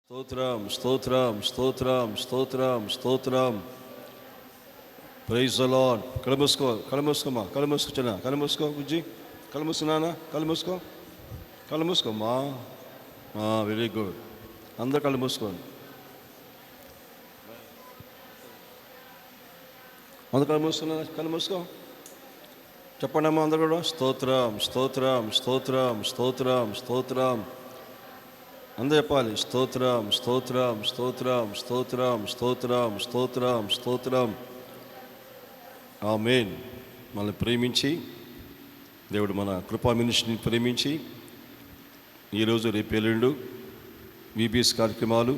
స్తోత్రం స్తోత్రం స్తోత్రం స్తోత్రం స్తోత్రం. Praise the lord. కళ్ళు మూసుకో బుజ్జి, కళ్ళు మూసుకున్నానా, కళ్ళు మూసుకోమ్మా. Very good. అందరు కళ్ళు మూసుకోండి, అందరు కళ్ళు మూసుకో. చెప్పండి అమ్మా అందరు కూడా. స్తోత్రం స్తోత్రం స్తోత్రం స్తోత్రం స్తోత్రం. అందరూ చెప్పాలి. స్తోత్రం స్తోత్రం స్తోత్రం స్తోత్రం స్తోత్రం స్తోత్రం స్తోత్రం. ఆమేన్. మనల్ని ప్రేమించి దేవుడు మన కృపా మినిస్ట్రీని ప్రేమించి ఈరోజు రేపు ఎల్లుండు VBS కార్యక్రమాలు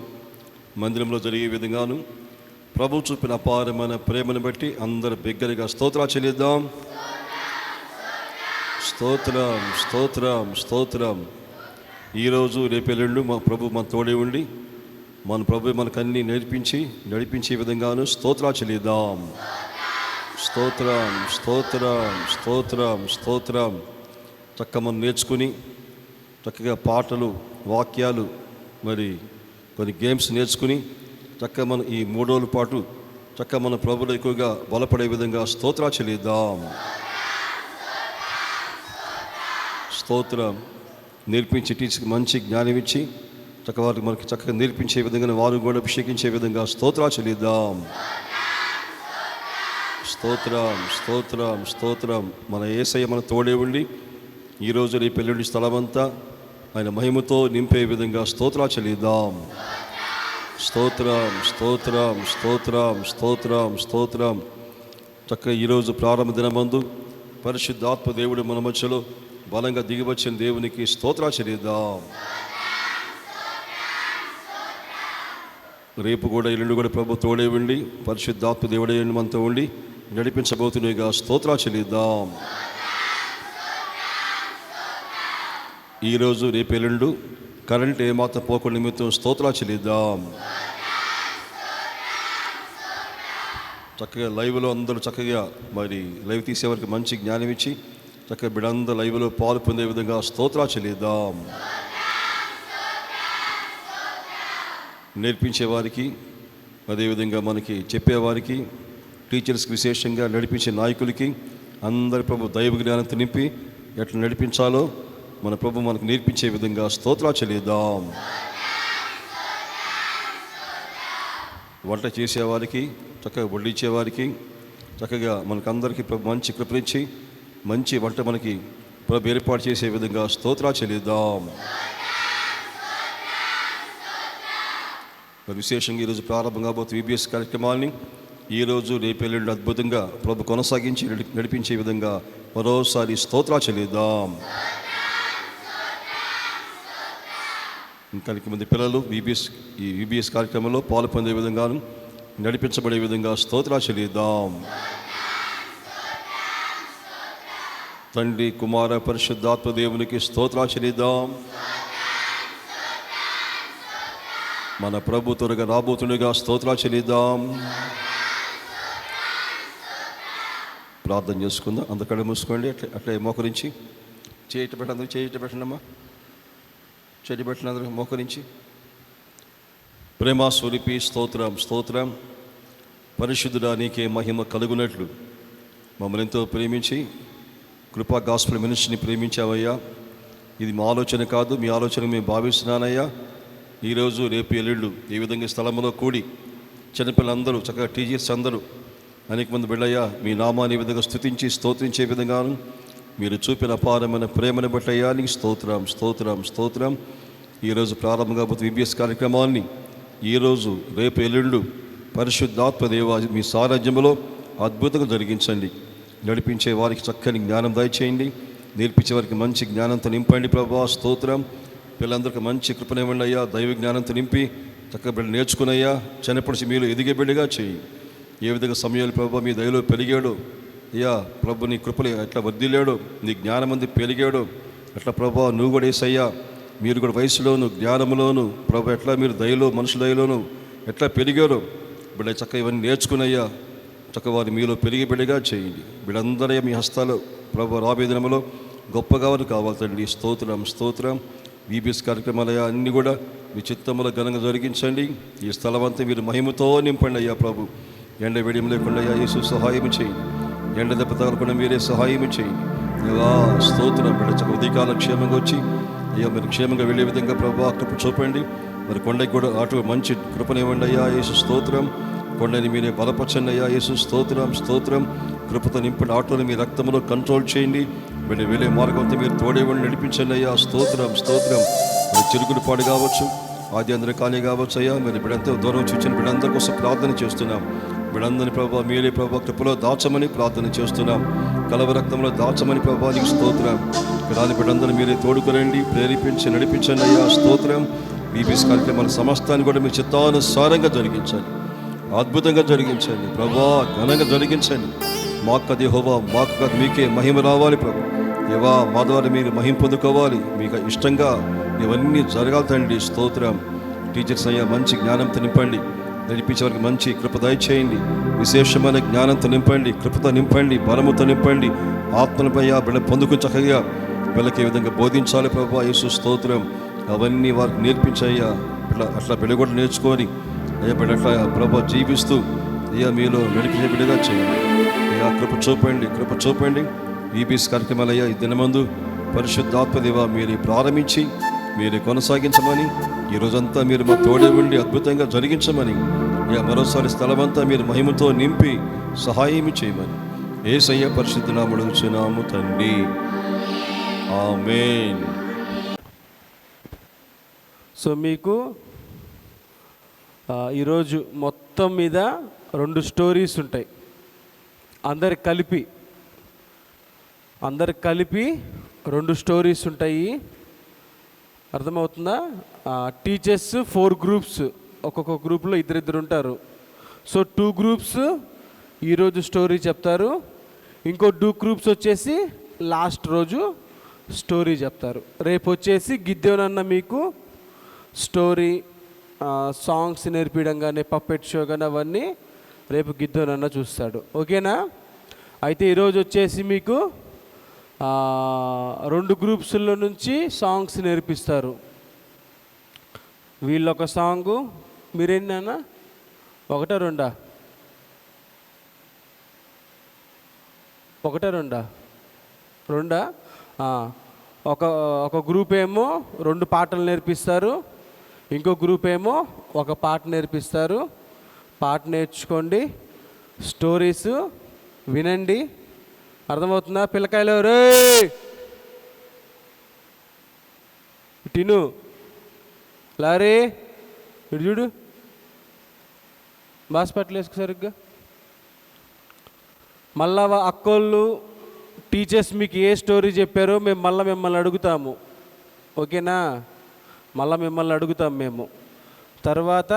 మందిరంలో జరిగే విధంగాను ప్రభు చూపిన అపారమైన ప్రేమను బట్టి అందరు బిగ్గరగా స్తోత్రాలు చెల్లిద్దాం. స్తోత్రం స్తోత్రం స్తోత్రం. ఈరోజు రేపు ఎల్లుండు మా ప్రభు మన తోడే ఉండి మన ప్రభు మనకన్నీ నేర్పించి నడిపించే విధంగాను స్తోత్రాలు చెల్లిద్దాం. స్తోత్రం స్తోత్రం స్తోత్రం స్తోత్రం. చక్కగా మనం నేర్చుకుని చక్కగా పాటలు వాక్యాలు మరి కొన్ని గేమ్స్ నేర్చుకుని చక్కగా మనం ఈ 3 రోజుల పాటు చక్కగా మన ప్రభులో ఎక్కువగా బలపడే విధంగా స్తోత్రాలు చెల్లిద్దాం. స్తోత్రం. నేర్పించి టీచర్కి మంచి జ్ఞానం ఇచ్చి చక్కగా వారికి మనకి చక్కగా నేర్పించే విధంగా వారు కూడా అభిషేకించే విధంగా స్తోత్రాలు చెల్లిద్దాం. స్తోత్రం స్తోత్రం స్తోత్రం. మన యేసయ్య మన తోడే ఉండి ఈరోజు రేపు ఎల్లుండి స్థలమంతా ఆయన మహిమతో నింపే విధంగా స్తోత్రాలు చెల్లిద్దాం. స్తోత్రం స్తోత్రం స్తోత్రం స్తోత్రం స్తోత్రం. చక్కగా ఈరోజు ప్రారంభ దినమందు పరిశుద్ధాత్మ దేవుడు మన మధ్యలో బలంగా దిగివచ్చిన దేవునికి స్తోత్రాలు చెల్లిద్దాం. రేపు కూడా ఎల్లుండి కూడా ప్రభు తోడే ఉండి పరిశుద్ధాత్మ దేవుడే మనతో ఉండి నడిపించబోతున్నాయిగా స్తోత్రాలు చెల్లిద్దాం. ఈరోజు రేపు ఎల్లుండు కరెంట్ ఏమాత్రం పోకుండా నిమిత్తం స్తోత్రాలు చెల్లిద్దాం. చక్కగా లైవ్లో అందరూ చక్కగా మరి లైవ్ తీసేవారికి మంచి జ్ఞానం ఇచ్చి చక్కగా బిడంద లైవ్లో పాలు పొందే విధంగా స్తోత్రాలు చెల్లిద్దాం. నేర్పించేవారికి అదేవిధంగా మనకి చెప్పేవారికి టీచర్స్కి విశేషంగా నడిపించే నాయకులకి అందరి ప్రభు దైవ జ్ఞానంతో నింపి ఎట్లా నడిపించాలో మన ప్రభు మనకు నేర్పించే విధంగా స్తోత్రాలు చెల్లిద్దాం. వంట చేసేవారికి చక్కగా వడ్డించేవారికి చక్కగా మనకందరికీ ప్రభు మంచి కృపనిచ్చి మంచి వంట మనకి ప్రభు ఏర్పాటు చేసే విధంగా స్తోత్రాలు చెల్లిద్దాం. విశేషంగా ఈరోజు ప్రారంభం కాబోతున్న VBS కార్యక్రమాన్ని ఈరోజు రేపు ఎల్లుండి అద్భుతంగా ప్రభు కొనసాగించి నడిపించే విధంగా మరోసారి స్తోత్రాలు చెల్లిద్దాం. ఇంకా మంది పిల్లలు ఈ VBS కార్యక్రమంలో పాలు పొందే విధంగాను నడిపించబడే విధంగా స్తోత్రాలు చెల్లిద్దాం. తండ్రి కుమార పరిశుద్ధాత్మ దేవునికి స్తోత్రాలు చెల్లిద్దాం. మన ప్రభు త్వరగా రాబోతుండగా స్తోత్రాలు చెల్లిద్దాం. ప్రార్థన చేసుకుందాం. అందరికీ మూసుకోండి. అట్లే మోకరించి చేయట పెట్టండి. అందరూ చేయట పెట్టండమ్మా. చేతి పెట్టిన అందరూ మోకరించి. ప్రేమ స్వరూపి స్తోత్రం స్తోత్రం. పరిశుద్ధుడా నీకే మహిమ కలుగునట్లు మమ్మల్ని ఎంతో ప్రేమించి కృపా గాస్పెల్ మినిస్ట్రీని ప్రేమించావయ్యా. ఇది మా ఆలోచన కాదు, మీ ఆలోచన మేము భావిస్తున్నానయ్యా. ఈరోజు రేపు ఎల్లుండు ఈ విధంగా స్థలంలో కూడి చిన్నపిల్లలందరూ చక్కగా టీచర్స్ అందరూ అనేక మంది బిడ్డయ్యా మీ నామాన్ని ఈ విధంగా స్తుతించి స్తోత్రించే విధంగాను మీరు చూపిన అపారమైన ప్రేమను బట్టయ్యా నీకు స్తోత్రం స్తోత్రం స్తోత్రం. ఈరోజు ప్రారంభంగా VBS కార్యక్రమాన్ని ఈరోజు రేపు ఎల్లుండు పరిశుద్ధాత్మ దేవ మీ సారథ్యంలో అద్భుతంగా జరిగించండి. నడిపించే వారికి చక్కని జ్ఞానం దయచేయండి. నేర్పించే వారికి మంచి జ్ఞానంతో నింపండి ప్రభా. స్తోత్రం. పిల్లలందరికీ మంచి కృపనివ్వండి అయ్యా. దైవ జ్ఞానంతో నింపి చక్కగా బిడ్డ నేర్చుకున్నయ్యా. చిన్నప్పటి మీలో ఎదిగే బిడ్డగా చేయి. ఏ విధంగా సమయాలు ప్రభా మీ దయలో పెరిగాడు అయ్యా ప్రభు నీ కృపలు ఎట్లా వర్ధిల్లాడు, నీ జ్ఞానం అంది పెరిగాడు అట్లా ప్రభా నువ్వు కూడా వేసయ్యా. మీరు కూడా వయసులోను జ్ఞానంలోను ప్రభు ఎట్లా మీరు దయలో మనుషుల దయలోను ఎట్లా పెరిగారు బిడ్డ చక్కగా ఇవన్నీ నేర్చుకున్నయ్యా. చక్కగా వారిని మీలో పెరిగి బిడ్డగా చేయండి. వీళ్ళందరూ మీ హస్తాలు ప్రభు రాబోయే దినములో గొప్పగా వారు కావాలి తండ్రి. స్తోత్రం స్తోత్రం. వీబీఎస్ కార్యక్రమాలయ్యా అన్నీ కూడా మీ చిత్తముల ఘనంగా జరిగించండి. ఈ స్థలం అంతా మీరు మహిమతో నింపండి అయ్యా ప్రభు. ఎండ వేడియం లేకుండా అయ్యా యేసు సహాయం చేయండి. ఎండ దెబ్బ తగలకుండా మీరే సహాయం చేయండి. దేవా స్తోత్రం. బిడ్డ ఉదయకాలం క్షేమంగా వచ్చి అయ్యా మీరు క్షేమంగా వెళ్ళే విధంగా ప్రభు కృప చూపండి. మరి కొండకి కూడా అటు మంచి కృపనివ్వండి అయ్యా యేసు స్తోత్రం. కొండని మీరే బలపరచండి అయ్యా యేసు స్తోత్రం. స్తోత్రం. కృపతో నింపండి. ఆటోని మీ రక్తంలో కంట్రోల్ చేయండి. వీళ్ళు వెళ్ళే మార్గంతో మీరు తోడేవాడిని నడిపించండి అయ్యా స్తోత్రం. స్తోత్రం. మీరు చిరుగుడు పాడు కావచ్చు, ఆది అందరి కానీ కావచ్చు అయ్యా. మీరు బిడ్డంతో దూరం చూచిన బిడ్డందరి కోసం ప్రార్థన చేస్తున్నాం. బిడ్డందరిని ప్రభావ మీరే ప్రభావ కృపలో దాచమని ప్రార్థన చేస్తున్నాం. కలవ రక్తంలో దాచమని ప్రభావ నీకు స్తోత్రం. రాని బిడ్డందరూ మీరే తోడుకురండి, ప్రేరేపించి నడిపించండి అయ్యా స్తోత్రం. బీబీఎస్ కార్యక్రమాల సమస్తాన్ని కూడా మీ చిత్తానుసారంగా జరిగించండి, అద్భుతంగా జరిగించండి ప్రభా, ఘనంగా జరిగించండి. మాకు అది యెహోవా, మాకు కాదు మీకే మహిమ రావాలి ప్రభు. దేవా మా ద్వారా మీరు మహిమ పొందుకోవాలి. మీకు ఇష్టంగా ఇవన్నీ జరగాలి తండ్రి స్తోత్రం. టీచర్స్ అయ్యా మంచి జ్ఞానంతో నింపండి, నడిపించే వారికి మంచి కృప దయచేయండి. విశేషమైన జ్ఞానంతో నింపండి, కృపతో నింపండి, బలముతో నింపండి. ఆత్మలపై బిడ్డ పొందుకుని చక్కగా పిల్లకి ఏ విధంగా బోధించాలి ప్రభా యేసు స్తోత్రం. అవన్నీ వారికి నేర్పించయ్యా. అట్లా బిడ్డ కూడా నేర్చుకొని అయ్యా బిడ్డ అట్లా ప్రభా జీవిస్తూ అయ్యా మీలో నడిపించే బిడ్డగా చేయండి అయ్యా. కృప చూపండి, కృప చూపండి. వీబీఎస్ కార్యక్రమాలు అయ్యా ఈ దినమందు పరిశుద్ధాత్మదేవ మీరే ప్రారంభించి మీరే కొనసాగించమని, ఈ రోజంతా మీరు మా తోడే ఉండి అద్భుతంగా జరిగించమని, అయ్యా మరోసారి స్థలమంతా మీరు మహిమతో నింపి సహాయం చేయమని యేసయ్య పరిశుద్ధ నామములో అడుగుచున్నాము తండ్రి, ఆమేన్. సో మీకు ఈరోజు మొత్తం మీద 2 స్టోరీస్ ఉంటాయి. అందరికి కలిపి 2 స్టోరీస్ ఉంటాయి. అర్థమవుతుందా? టీచర్స్ 4 గ్రూప్స్, ఒక్కొక్క గ్రూప్లో ఇద్దరు ఉంటారు. సో 2 గ్రూప్స్ ఈరోజు స్టోరీ చెప్తారు. ఇంకో 2 గ్రూప్స్ వచ్చేసి లాస్ట్ రోజు స్టోరీ చెప్తారు. రేపు వచ్చేసి గిద్దెనన్న మీకు స్టోరీ, సాంగ్స్ నేర్పించడం కానీ, పప్పెట్ షో కానీ అవన్నీ రేపు గిద్దెనన్న చూస్తాడు. ఓకేనా? అయితే ఈరోజు వచ్చేసి మీకు 2 గ్రూప్స్లో నుంచి సాంగ్స్ నేర్పిస్తారు. వీళ్ళొక సాంగు, మీరేంటన్నా ఒకటా రెండా ఒక గ్రూప్ ఏమో 2 పాటలు నేర్పిస్తారు, ఇంకో గ్రూప్ ఏమో ఒక పాట నేర్పిస్తారు. పాట నేర్చుకోండి, స్టోరీస్ వినండి. అర్థమవుతుందా పిల్లకాయలు? రే టిను లారీ ఇటు చూడు, బాస్పట్లు వేసుకు సరిగ్గా. మళ్ళా అక్కోళ్ళు టీచర్స్ మీకు ఏ స్టోరీ చెప్పారో మేము మిమ్మల్ని అడుగుతాము. ఓకేనా? మిమ్మల్ని అడుగుతాం మేము. తర్వాత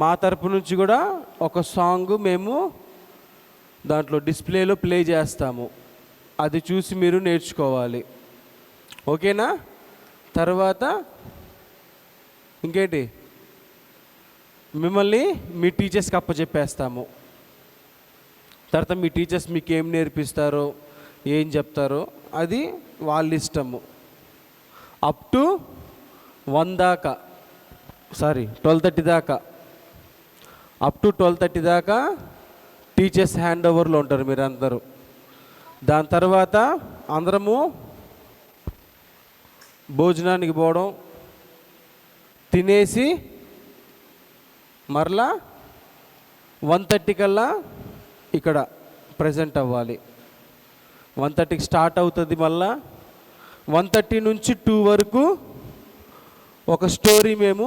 మా తరపు నుంచి కూడా ఒక సాంగ్ మేము దాంట్లో డిస్ప్లేలో ప్లే చేస్తాము. అది చూసి మీరు నేర్చుకోవాలి. ఓకేనా? తర్వాత ఇంకేంటి, మిమ్మల్ని మీ టీచర్స్కి అప్పచెప్పేస్తాము. తర్వాత మీ టీచర్స్ మీకు ఏం నేర్పిస్తారో, ఏం చెప్తారో అది వాళ్ళ ఇష్టము. అప్ టు 1 దాకా, 12:30 దాకా, అప్ టు 12:30 దాకా టీచర్స్ హ్యాండ్ ఓవర్లో ఉంటారు మీరందరూ. దాని తర్వాత అందరము భోజనానికి పోవడం, తినేసి మరలా 1:30 కల్లా ఇక్కడ ప్రజెంట్ అవ్వాలి. 1:30కి స్టార్ట్ అవుతుంది. మళ్ళా 1:30 నుంచి 2 వరకు ఒక స్టోరీ మేము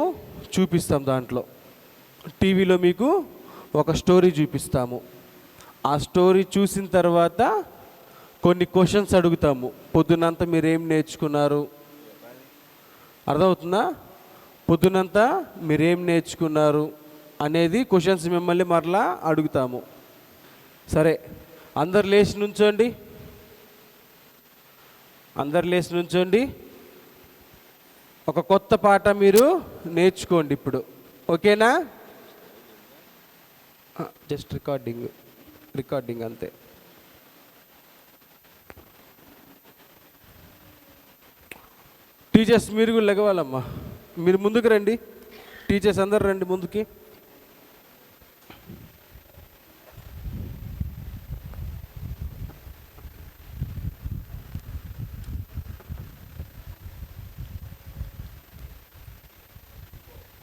చూపిస్తాం. దాంట్లో టీవీలో మీకు ఒక స్టోరీ చూపిస్తాము. ఆ స్టోరీ చూసిన తర్వాత కొన్ని క్వశ్చన్స్ అడుగుతాము. పొద్దునంతా మీరేం నేర్చుకున్నారు? అర్థమవుతుందా? పొద్దునంతా మీరేం నేర్చుకున్నారు అనేది క్వశ్చన్స్ మిమ్మల్ని మరలా అడుగుతాము. సరే, అందరు లేచి నుంచోండి. ఒక కొత్త పాట మీరు నేర్చుకోండి ఇప్పుడు. ఓకేనా? జస్ట్ రికార్డింగ్ అంతే. టీచర్స్ మీరు కూడా లెగవాలమ్మా. మీరు ముందుకు రండి. టీచర్స్ అందరు రండి ముందుకి.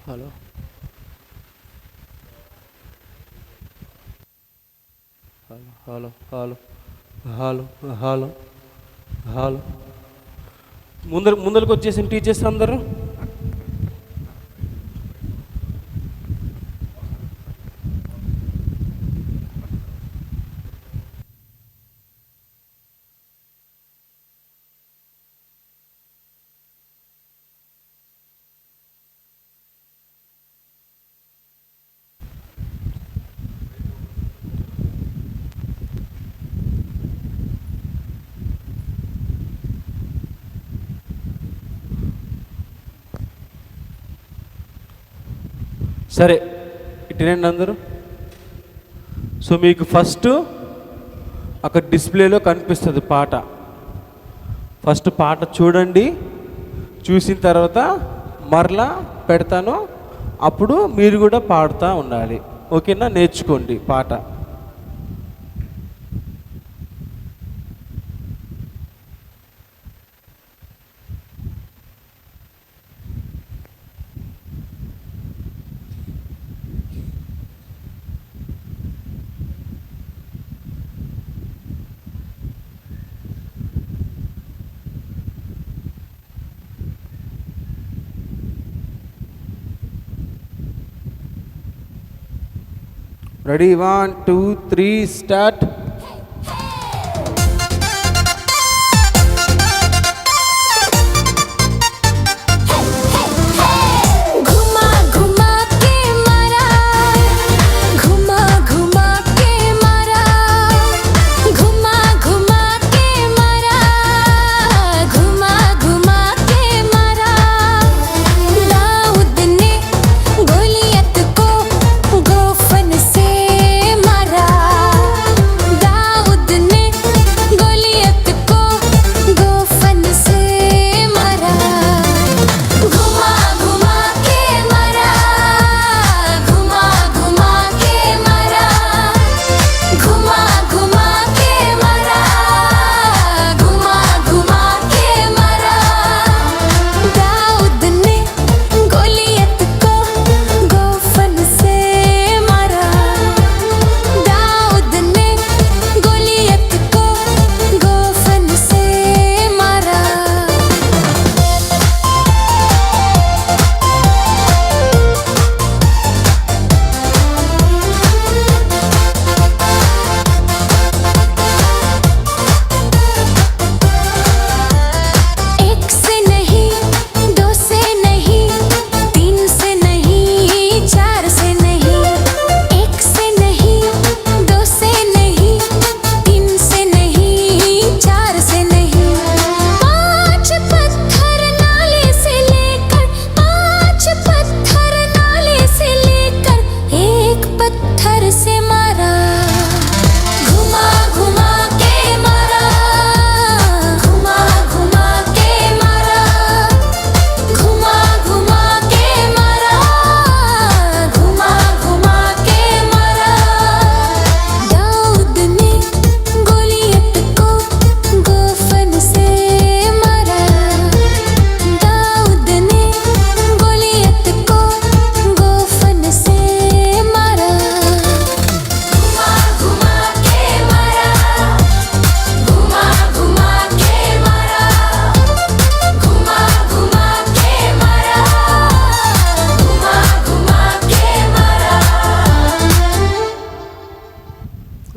Hello hello hello hello hello hello ముందరకు వచ్చేసిన టీచర్స్ అందరూ. సరే, ఇటునండి అందరూ. సో మీకు ఫస్ట్ అక్కడ డిస్ప్లేలో కనిపిస్తుంది పాట. ఫస్ట్ పాట చూడండి. చూసిన తర్వాత మరలా పెడతాను, అప్పుడు మీరు కూడా పాడుతూ ఉండాలి. ఓకేనా? నేర్చుకోండి పాట. రెడీ? 1 2 3 స్టార్ట్.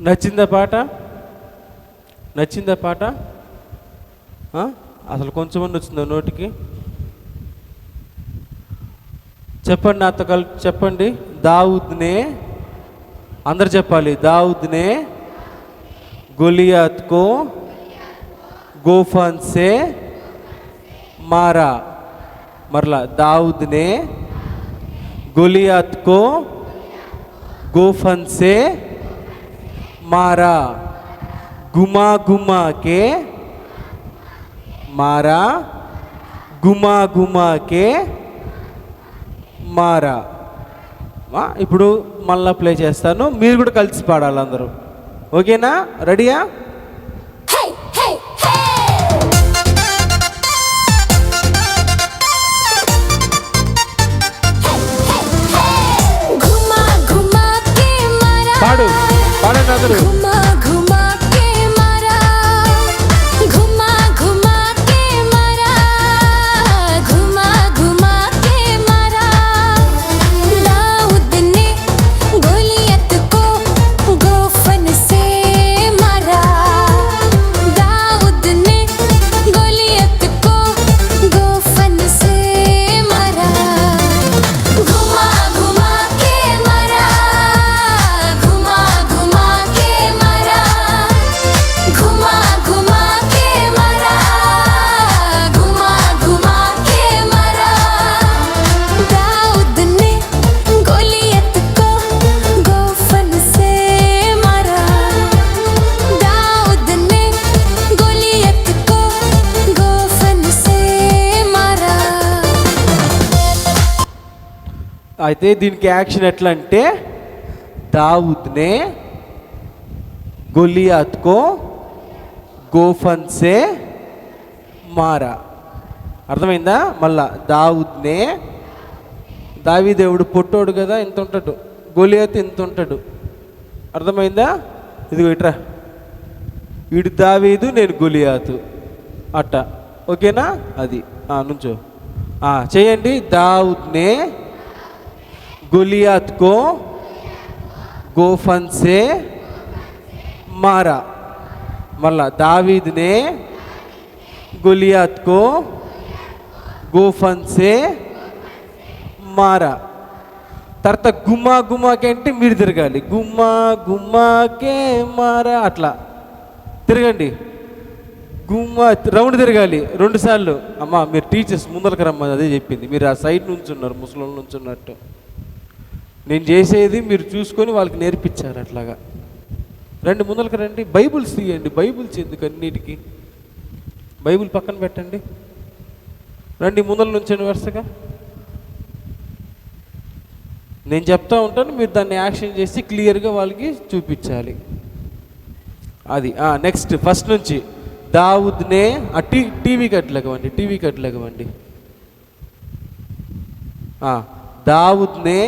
నచ్చిందా పాట? నచ్చిందా పాట? అసలు కొంచెమన్నా వచ్చిందా నోటికి? చెప్పండి, నాతో కలిపి చెప్పండి. దావుద్నే, అందరు చెప్పాలి. దావుద్నే गोलियत को गोफन से मारा. मरला, दाऊद ने गोलियत को गोफन से मारा. घुमा घुमा के मारा, గుమా గుమాకే మారా. ఇప్పుడు మళ్ళా ప్లే చేస్తాను, మీరు కూడా కలిసి పాడాలి అందరూ. ఓకేనా? రెడీయా? పాడు పాడండి అందరూ. అయితే దీనికి యాక్షన్ ఎట్లా అంటే, దావుద్నే గొలియాత్కో గోఫన్సే మారా. అర్థమైందా? మళ్ళా దావుద్నే, దావీదేవుడు పొట్టోడు కదా, ఇంత ఉంటాడు. గొలియాత్ ఇంత ఉంటాడు. అర్థమైందా? ఇదిగో ఇట్రా, వీడు దావీదు, నేను గొలియాతు అట్ట. ఓకేనా? అది నుంచో చేయండి. దావుద్నే గొలియాత్ కో గోఫన్ సే మారా. మళ్ళా దావీద్ నే గొలియాత్ కో గోఫన్ సే మారా. తర్వాత గుమ్మా గుమ్మాకే అంటే మీరు తిరగాలి. గుమ్మా గుమ్మాకే మారా అట్లా తిరగండి. గుమ్మా రౌండ్ తిరగాలి 2 సార్లు. అమ్మా మీరు టీచర్స్ ముందరకు రమ్మని అదే చెప్పింది. మీరు ఆ సైడ్ నుంచి ఉన్నారు, ముసలి నుంచి ఉన్నట్టు. నేను చేసేది మీరు చూసుకొని వాళ్ళకి నేర్పించారు. అట్లాగా రండి, ముందరకు రండి. బైబుల్స్ తీయండి. బైబుల్స్ ఎందుకు అన్నిటికీ? బైబుల్ పక్కన పెట్టండి. రండి, ముందర నుంచండి వరుసగా. నేను చెప్తా ఉంటాను, మీరు దాన్ని యాక్షన్ చేసి క్లియర్గా వాళ్ళకి చూపించాలి. అది నెక్స్ట్ ఫస్ట్ నుంచి. దావుద్నే టీవీ కట్లకవండి, టీవీ కట్లకవండి. दाऊद ने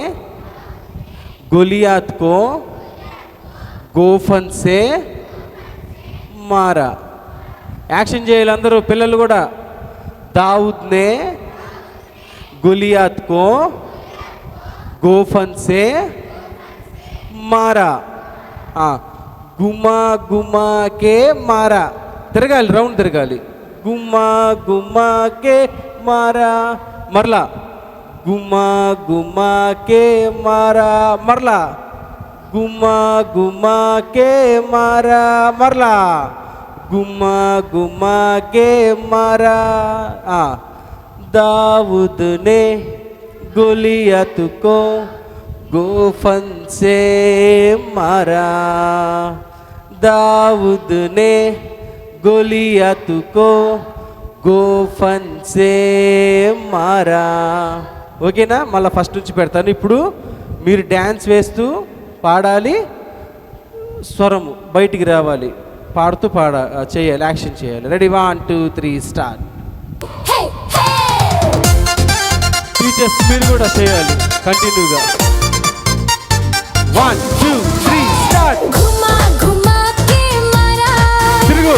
गोलियात को गोफन से मारा. యాక్షన్ చేయాలి అందరూ పిల్లలు కూడా. दाऊद ने गोलियात को गोफन से मारा. गुमा गुमा के मारा. తిరగాలి, రౌండ్ తిరగాలి. గుమ్మా గుమ్మా కే మారా. మరలా గుమ్మా గుమ్మా కే మారా. మరలా గుమ్మా గుమ్మా కే మారా. మరలా గుమ్మా గుమ్మా కే మారా. दाऊद ने गोलियत को गोफन से मारा. दाऊद ने गोलियत को गोफन से मारा. ఓకేనా? మళ్ళీ ఫస్ట్ నుంచి పెడతాను. ఇప్పుడు మీరు డ్యాన్స్ వేస్తూ పాడాలి, స్వరము బయటికి రావాలి, పాడుతూ చేయాలి, యాక్షన్ చేయాలి. రెడీ? 1 2 3 స్టార్ట్. టీచర్స్ మీరు కూడా చేయాలి కంటిన్యూగా. 1 2 3 స్టార్ట్. తిరుగు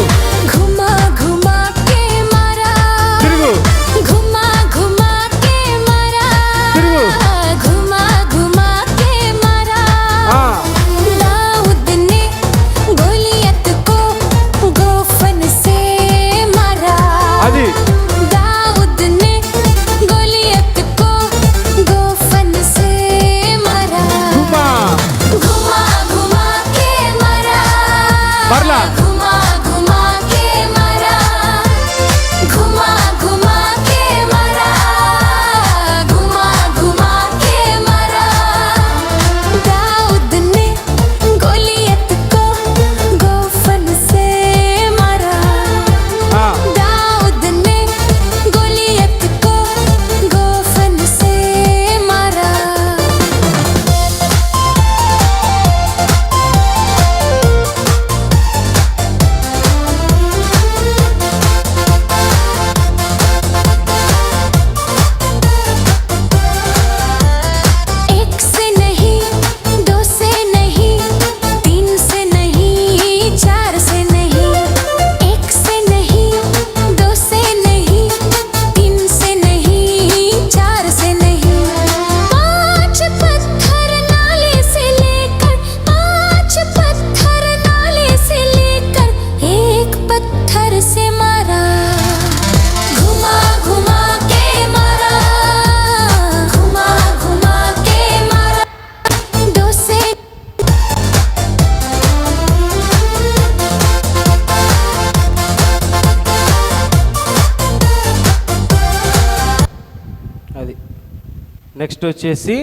నెక్స్ట్ వచ్చేసి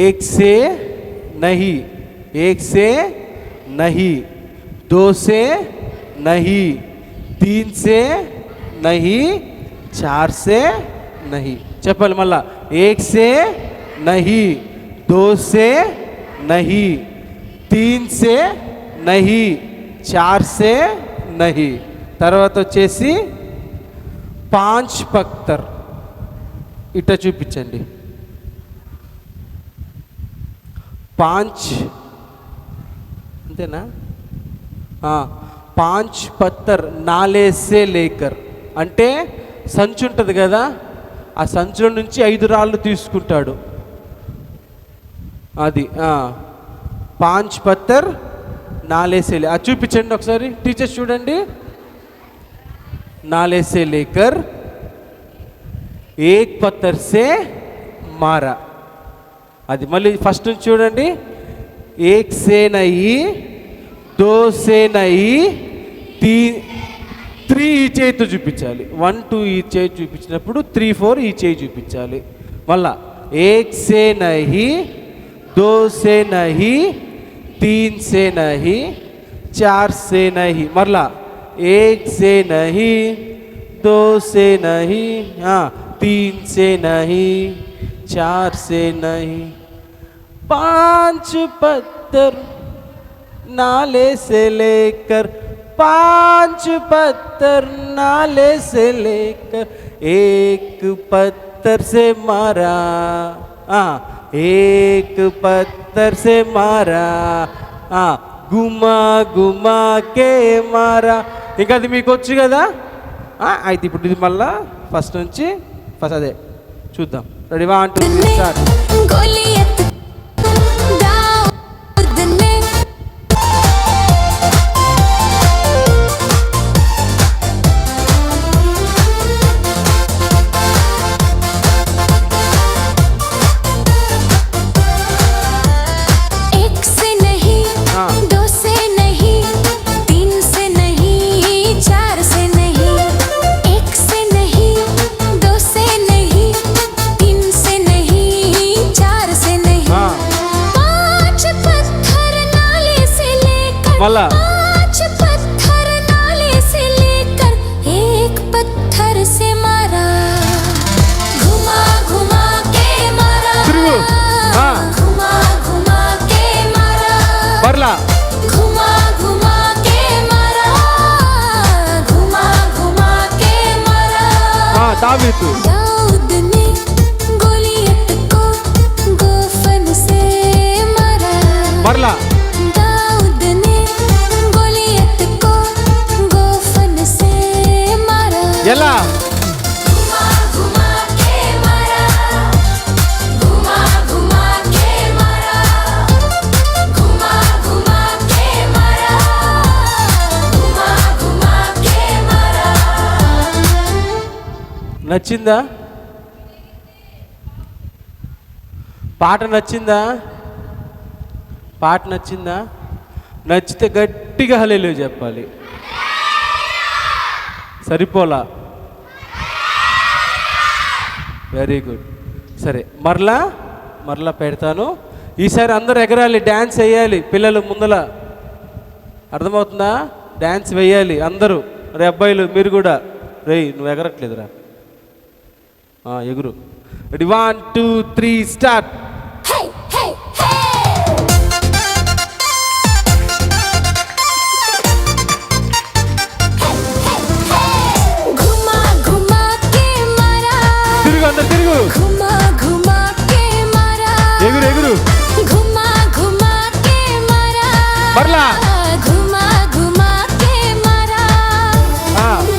एक से नहीं, एक से नहीं, दो से नहीं, तीन से नहीं, चार से नहीं. చెప్పాలి మళ్ళా. एक से नहीं, दो से नहीं, तीन से नहीं, चार से नहीं. తర్వాత వచ్చేసి पांच पत्थर. ఇట చూపించండి. पांच అంతేనా? पांच पत्थर नाले से लेकर అంటే సంచి ఉంటుంది కదా, ఆ సంచుల నుంచి 5 రాళ్ళు తీసుకుంటాడు. అది पांच पत्थर नाले से ले. అది చూపించండి ఒకసారి టీచర్స్ చూడండి. नाले से लेकर एक पत्थर से मारा. అది మళ్ళీ ఫస్ట్ నుంచి చూడండి. एक से नहीं, दो से नहीं, तीन, 3 ఈ చేయితో చూపించాలి. 1 2 ఈ చేయి చూపించినప్పుడు 3 4 ఈ చేయి చూపించాలి. మళ్ళా एक से नहीं, दो से नहीं, तीन से नहीं, चार से नहीं. మరలా एक से नहीं, दो से नहीं, तीन से नहीं, चार से नहीं. पांच पत्थर नाले से लेकर, पांच पत्थर नाले से लेकर, एक पत्थर से मारा. एक पत्थर से मारा, घुमा घुमा के मारा. ఇంకా అది మీకు వచ్చు కదా. అయితే ఇప్పుడు ఇది మళ్ళా ఫస్ట్ నుంచి ఫస్ట్ అదే చూద్దాం. Ready 1 2 3 start. మళ్ళా पांच पत्थर नाले से लेकर, एक पत्थर से मारा, घुमा घुमा के मारा, घुमा घुमा के मारा, మరలా घुमा घुमा के मारा, घुमा घुमा के मारा. దావీదు दाऊद ने गोलियत को गोफन से मारा. మరలా ఎలా घुमा घुमा के मारा, घुमा घुमा के मारा, घुमा घुमा के मारा, घुमा घुमा के मारा. నచ్చిందా? పాట నచ్చిందా? పాట నచ్చిందా? నచ్చితే గట్టిగా హల్లెలూయా చెప్పాలి. సరిపోలా? Very good. సరే మరలా పెడతాను. ఈసారి అందరూ ఎగరాలి, డ్యాన్స్ వేయాలి. పిల్లలు ముందల అర్థమవుతుందా? డ్యాన్స్ వేయాలి అందరూ. రే అబ్బాయిలు మీరు కూడా. రే నువ్వు ఎగరట్లేదురా, ఎగురు. Ready 1 2 3 start. Hey hey hey. తిరుగు. घुमा घुमा के मारा, ఎగురు ఎగురు. घुमा घुमा के मारा, మరలా घुमा घुमा के मारा.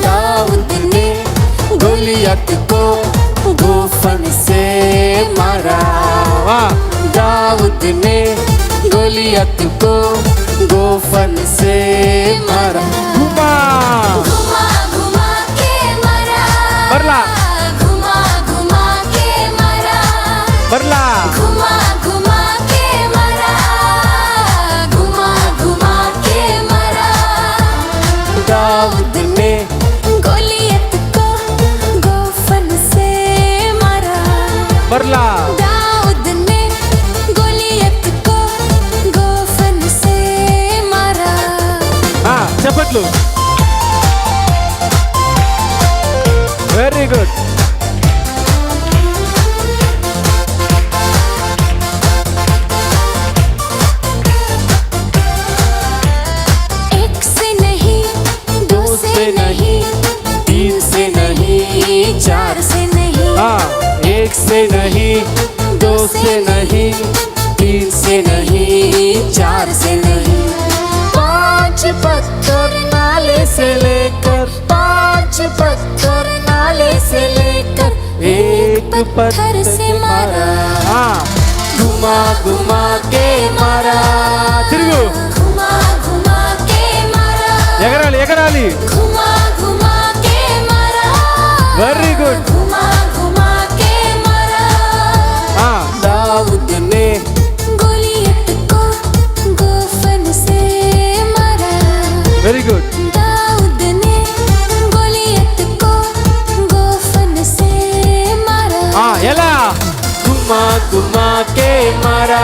दाऊद ने गोलियत को गोफन से मारा. दाऊद ने गोलियत को गोफन से मारा. घुमा घुमा घुमा के मारा, మరలా మరలా घुमा घुमा के मारा, घुमा घुमा के मारा. दाऊद ने गोलियत को गोफन से मारा. చప్పట్లు. Very good. एक से नहीं, दो से नहीं, तीन से नहीं, चार से नहीं. एक से नहीं, दो से नहीं, तीन से नहीं, चार से नहीं. पांच पत्थर नाले से लेकर, पांच पत्थर नाले से लेकर, एक पत्थर से मारा, घुमा घुमा के मारा. తిరుగు. घुमा घुमा के मारा, ఎగరాలి ఎగరాలి. घुमा घुमा के मारा. Very good. घुमा घुमा के मारा. दाऊद ने गोलियत को गोफन से मारा. Very good. दाऊद ने गोलियत को गोफन से मारा. ఎలా? घुमा घुमा के मारा.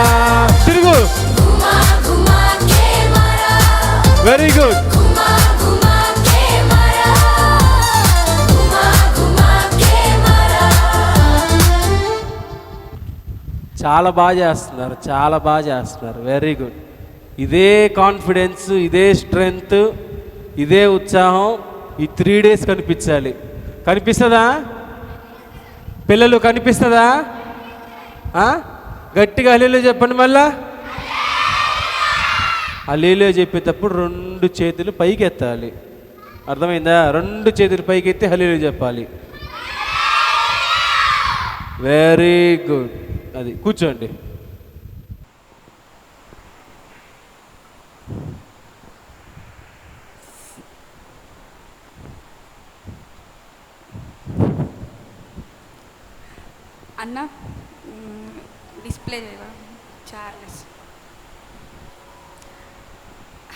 తిరుగు. घुमा घुमा के मारा. Very good. घुमा घुमा के मारा. घुमा घुमा के मारा. చాలా బాగా చేస్తున్నారు, చాలా బాగా చేస్తున్నారు. Very good. ఇదే కాన్ఫిడెన్స్, ఇదే స్ట్రెంగ్త్, ఇదే ఉత్సాహం ఈ 3 days కనిపించాలి. కనిపిస్తుందా పిల్లలు? కనిపిస్తుందా? గట్టిగా హల్లెలూయా చెప్పండి. మళ్ళా హల్లెలూయా చెప్పేటప్పుడు 2 చేతులు పైకి ఎత్తాలి. అర్థమైందా? 2 చేతులు పైకి ఎత్తి హల్లెలూయా చెప్పాలి. Very good. అది కూర్చోండి. అన్న డిస్ప్లే చేయవా? చార్లెస్.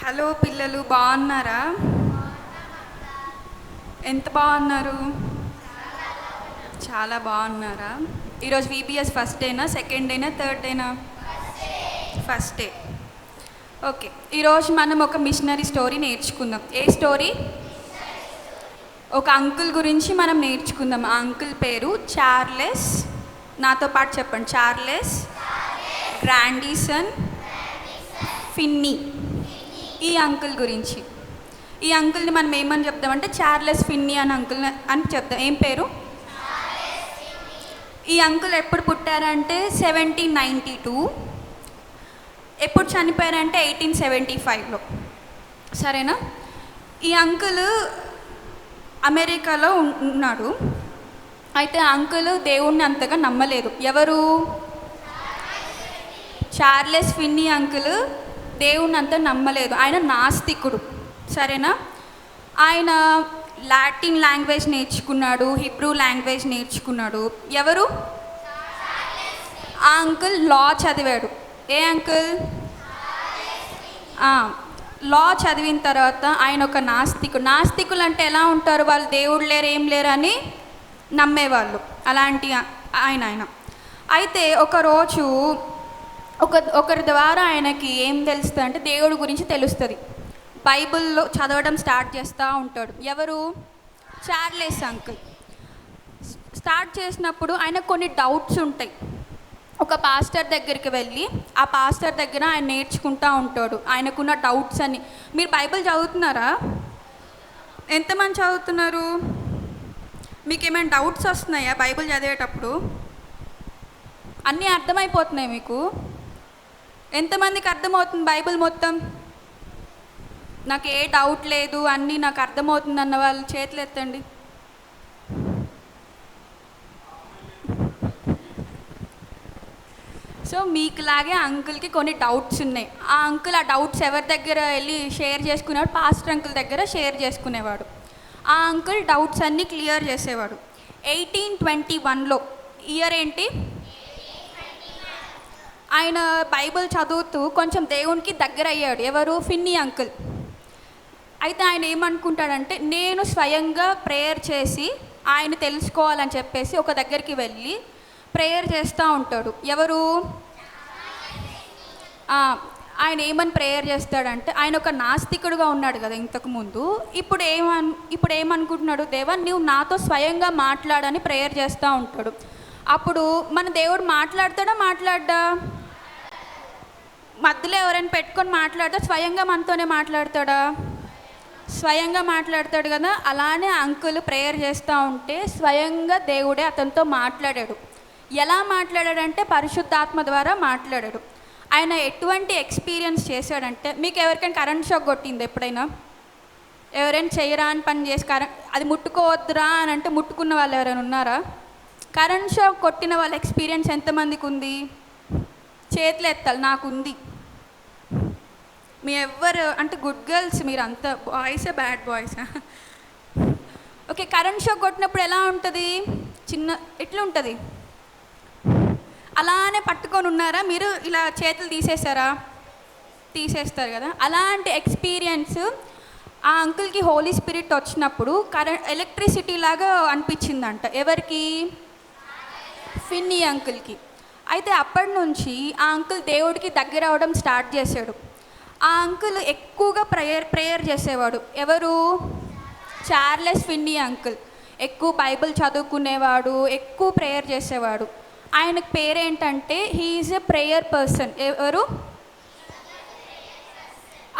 హలో పిల్లలు, బాగున్నారా? ఎంత బాగున్నారు? చాలా బాగున్నారా? ఈరోజు VBS ఫస్ట్ డేనా, సెకండ్ డేనా, థర్డ్ డేనా? First day. ఓకే, ఈరోజు మనం ఒక మిషనరీ స్టోరీ నేర్చుకుందాం. ఏ స్టోరీ? ఒక అంకుల్ గురించి మనం నేర్చుకుందాం. ఆ అంకుల్ పేరు చార్లెస్. నాతో పాటు చెప్పండి. Charles Grandison Finney. ఈ అంకుల్ గురించి. ఈ అంకుల్ని మనం ఏమని చెప్తామంటే చార్లెస్ ఫిన్నీ అని అంకుల్ అని చెప్తాం. ఏం పేరు? ఈ అంకుల్ ఎప్పుడు పుట్టారంటే 1792. ఎప్పుడు చనిపోయారంటే 1875లో. సరేనా? ఈ అంకుల్ అమెరికాలో ఉన్నాడు. అయితే ఆ అంకుల్ దేవుణ్ణి అంతగా నమ్మలేదు. ఎవరు? చార్లెస్ ఫిన్నీ అంకుల్ దేవుణ్ణి అంత నమ్మలేదు. ఆయన నాస్తికుడు. సరేనా? ఆయన లాటిన్ లాంగ్వేజ్ నేర్చుకున్నాడు, హిబ్రూ లాంగ్వేజ్ నేర్చుకున్నాడు. ఎవరు? ఆ అంకుల్ లా చదివాడు. ఏ అంకుల్? లా చదివిన తర్వాత ఆయన ఒక నాస్తికుడు. నాస్తికులు అంటే ఎలా ఉంటారు? వాళ్ళు దేవుడు లేరు, ఏం లేరు అని నమ్మేవాళ్ళు. అలాంటి ఆయన అయితే ఒకరోజు ఒకరి ద్వారా ఆయనకి ఏం తెలుస్తుంది అంటే దేవుడి గురించి తెలుస్తుంది. బైబిల్లో చదవడం స్టార్ట్ చేస్తూ ఉంటాడు. ఎవరు? Charles uncle. స్టార్ట్ చేసినప్పుడు ఆయన కొన్ని డౌట్స్ ఉంటాయి. ఒక పాస్టర్ దగ్గరికి వెళ్ళి ఆ పాస్టర్ దగ్గర ఆయన నేర్చుకుంటూ ఉంటాడు ఆయనకున్న డౌట్స్ అని. మీరు బైబిల్ చదువుతున్నారా? ఎంతమంది చదువుతున్నారు? మీకు ఏమైనా డౌట్స్ వస్తున్నాయా బైబిల్ చదివేటప్పుడు? అన్నీ అర్థమైపోతున్నాయి మీకు? ఎంతమందికి అర్థమవుతుంది బైబిల్ మొత్తం? నాకు ఏ డౌట్ లేదు, అన్నీ నాకు అర్థమవుతుంది అన్న వాళ్ళు చేతులు ఎత్తండి. సో మీకులాగే అంకుల్కి కొన్ని డౌట్స్ ఉన్నాయి. ఆ అంకుల్ ఆ డౌట్స్ ఎవరి దగ్గర వెళ్ళి షేర్ చేసుకునేవాడు? పాస్టర్ అంకుల్ దగ్గర షేర్ చేసుకునేవాడు. ఆ అంకుల్ డౌట్స్ అన్నీ క్లియర్ చేసేవాడు. 1821లో ఇయర్ ఏంటి? ఆయన బైబిల్ చదువుతూ కొంచెం దేవునికి దగ్గర అయ్యాడు. ఎవరు? Finney uncle. అయితే ఆయన ఏమనుకుంటాడంటే నేను స్వయంగా ప్రేయర్ చేసి ఆయన తెలుసుకోవాలని చెప్పేసి ఒక దగ్గరికి వెళ్ళి ప్రేయర్ చేస్తూ ఉంటాడు. ఎవరు? ఆయన ఏమని ప్రేయర్ చేస్తాడంటే, ఆయన ఒక నాస్తికుడుగా ఉన్నాడు కదా ఇంతకుముందు, ఇప్పుడు ఏమనుకుంటున్నాడు, దేవా నువ్వు నాతో స్వయంగా మాట్లాడని ప్రేయర్ చేస్తూ ఉంటాడు. అప్పుడు మన దేవుడు మాట్లాడా మధ్యలో ఎవరైనా పెట్టుకొని మాట్లాడతా, స్వయంగా మనతోనే మాట్లాడతాడా? స్వయంగా మాట్లాడతాడు కదా. అలానే అంకుల్ ప్రేయర్ చేస్తూ ఉంటే స్వయంగా దేవుడే అతనితో మాట్లాడాడు. ఎలా మాట్లాడాడంటే పరిశుద్ధాత్మ ద్వారా మాట్లాడాడు. ఆయన ఎటువంటి ఎక్స్పీరియన్స్ చేశాడంటే, మీకు ఎవరికైనా కరెంట్ షాక్ కొట్టింది ఎప్పుడైనా? ఎవరైనా చేయరా అని పని చేసి అది ముట్టుకోవద్దురా అని అంటే ముట్టుకున్న వాళ్ళు ఎవరైనా ఉన్నారా? కరెంట్ షాక్ కొట్టిన వాళ్ళ ఎక్స్పీరియన్స్ ఎంతమందికి ఉంది? చేతులు ఎత్తాలి. నాకు ఉంది. మీ ఎవ్వరు అంటే గుడ్ గర్ల్స్ మీరు అంతా బాయ్సా బ్యాడ్ బాయ్సా? ఓకే, కరెంట్ షాక్ కొట్టినప్పుడు ఎలా ఉంటుంది? ఎట్లా ఉంటుంది? అలానే పట్టుకొని ఉన్నారా మీరు? ఇలా చేతులు తీసేస్తారు కదా. అలాంటి ఎక్స్పీరియన్స్ ఆ అంకుల్కి హోలీ స్పిరిట్ వచ్చినప్పుడు ఎలక్ట్రిసిటీ లాగా అనిపించిందంట. ఎవరికి? ఫిన్నీ అంకుల్కి. అయితే అప్పటి నుంచి ఆ అంకుల్ దేవుడికి దగ్గర అవడం స్టార్ట్ చేశాడు. ఆ అంకుల్ ఎక్కువగా ప్రేయర్ చేసేవాడు. ఎవరు? Charles Finny uncle. ఎక్కువ బైబిల్ చదువుకునేవాడు, ఎక్కువ ప్రేయర్ చేసేవాడు. ఆయనకు పేరేంటంటే హీఈస్ ఎ ప్రేయర్ పర్సన్. ఎవరు?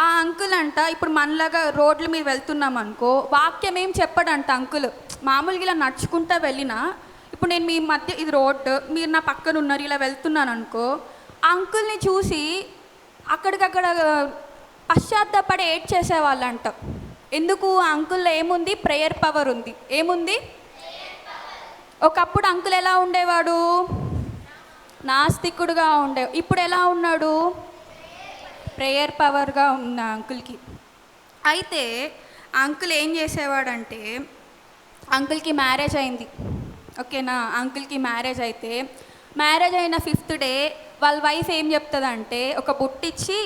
ఆ అంకుల్ అంట ఇప్పుడు మనలాగా రోడ్ల మీద వెళ్తున్నాం అనుకో, వాక్యం ఏం చెప్పడంట అంకుల్. మామూలుగా ఇలా నడుచుకుంటూ వెళ్ళినా, ఇప్పుడు నేను మీ మధ్య ఇది రోడ్డు, మీరు నా పక్కన ఉన్నారు, ఇలా వెళ్తున్నాను అనుకో, అంకుల్ని చూసి అక్కడికక్కడ పశ్చాత్తాపడి ఏడ్ చేసేవాళ్ళంట. ఎందుకు? ఆ అంకుల్లో ఏముంది? ప్రేయర్ పవర్ ఉంది. ఏముంది? ఒకప్పుడు అంకుల్ ఎలా ఉండేవాడు? నాస్తికుడుగా ఇప్పుడు ఎలా ఉన్నాడు? ప్రేయర్ పవర్గా ఉన్న అంకుల్కి. అయితే అంకుల్ ఏం చేసేవాడంటే, అంకుల్కి మ్యారేజ్ అయింది, ఓకేనా? అంకుల్కి మ్యారేజ్ అయితే మ్యారేజ్ అయిన 5th డే వాళ్ళ వైఫ్ ఏం చెప్తుందంటే, ఒక బుట్టిచ్చి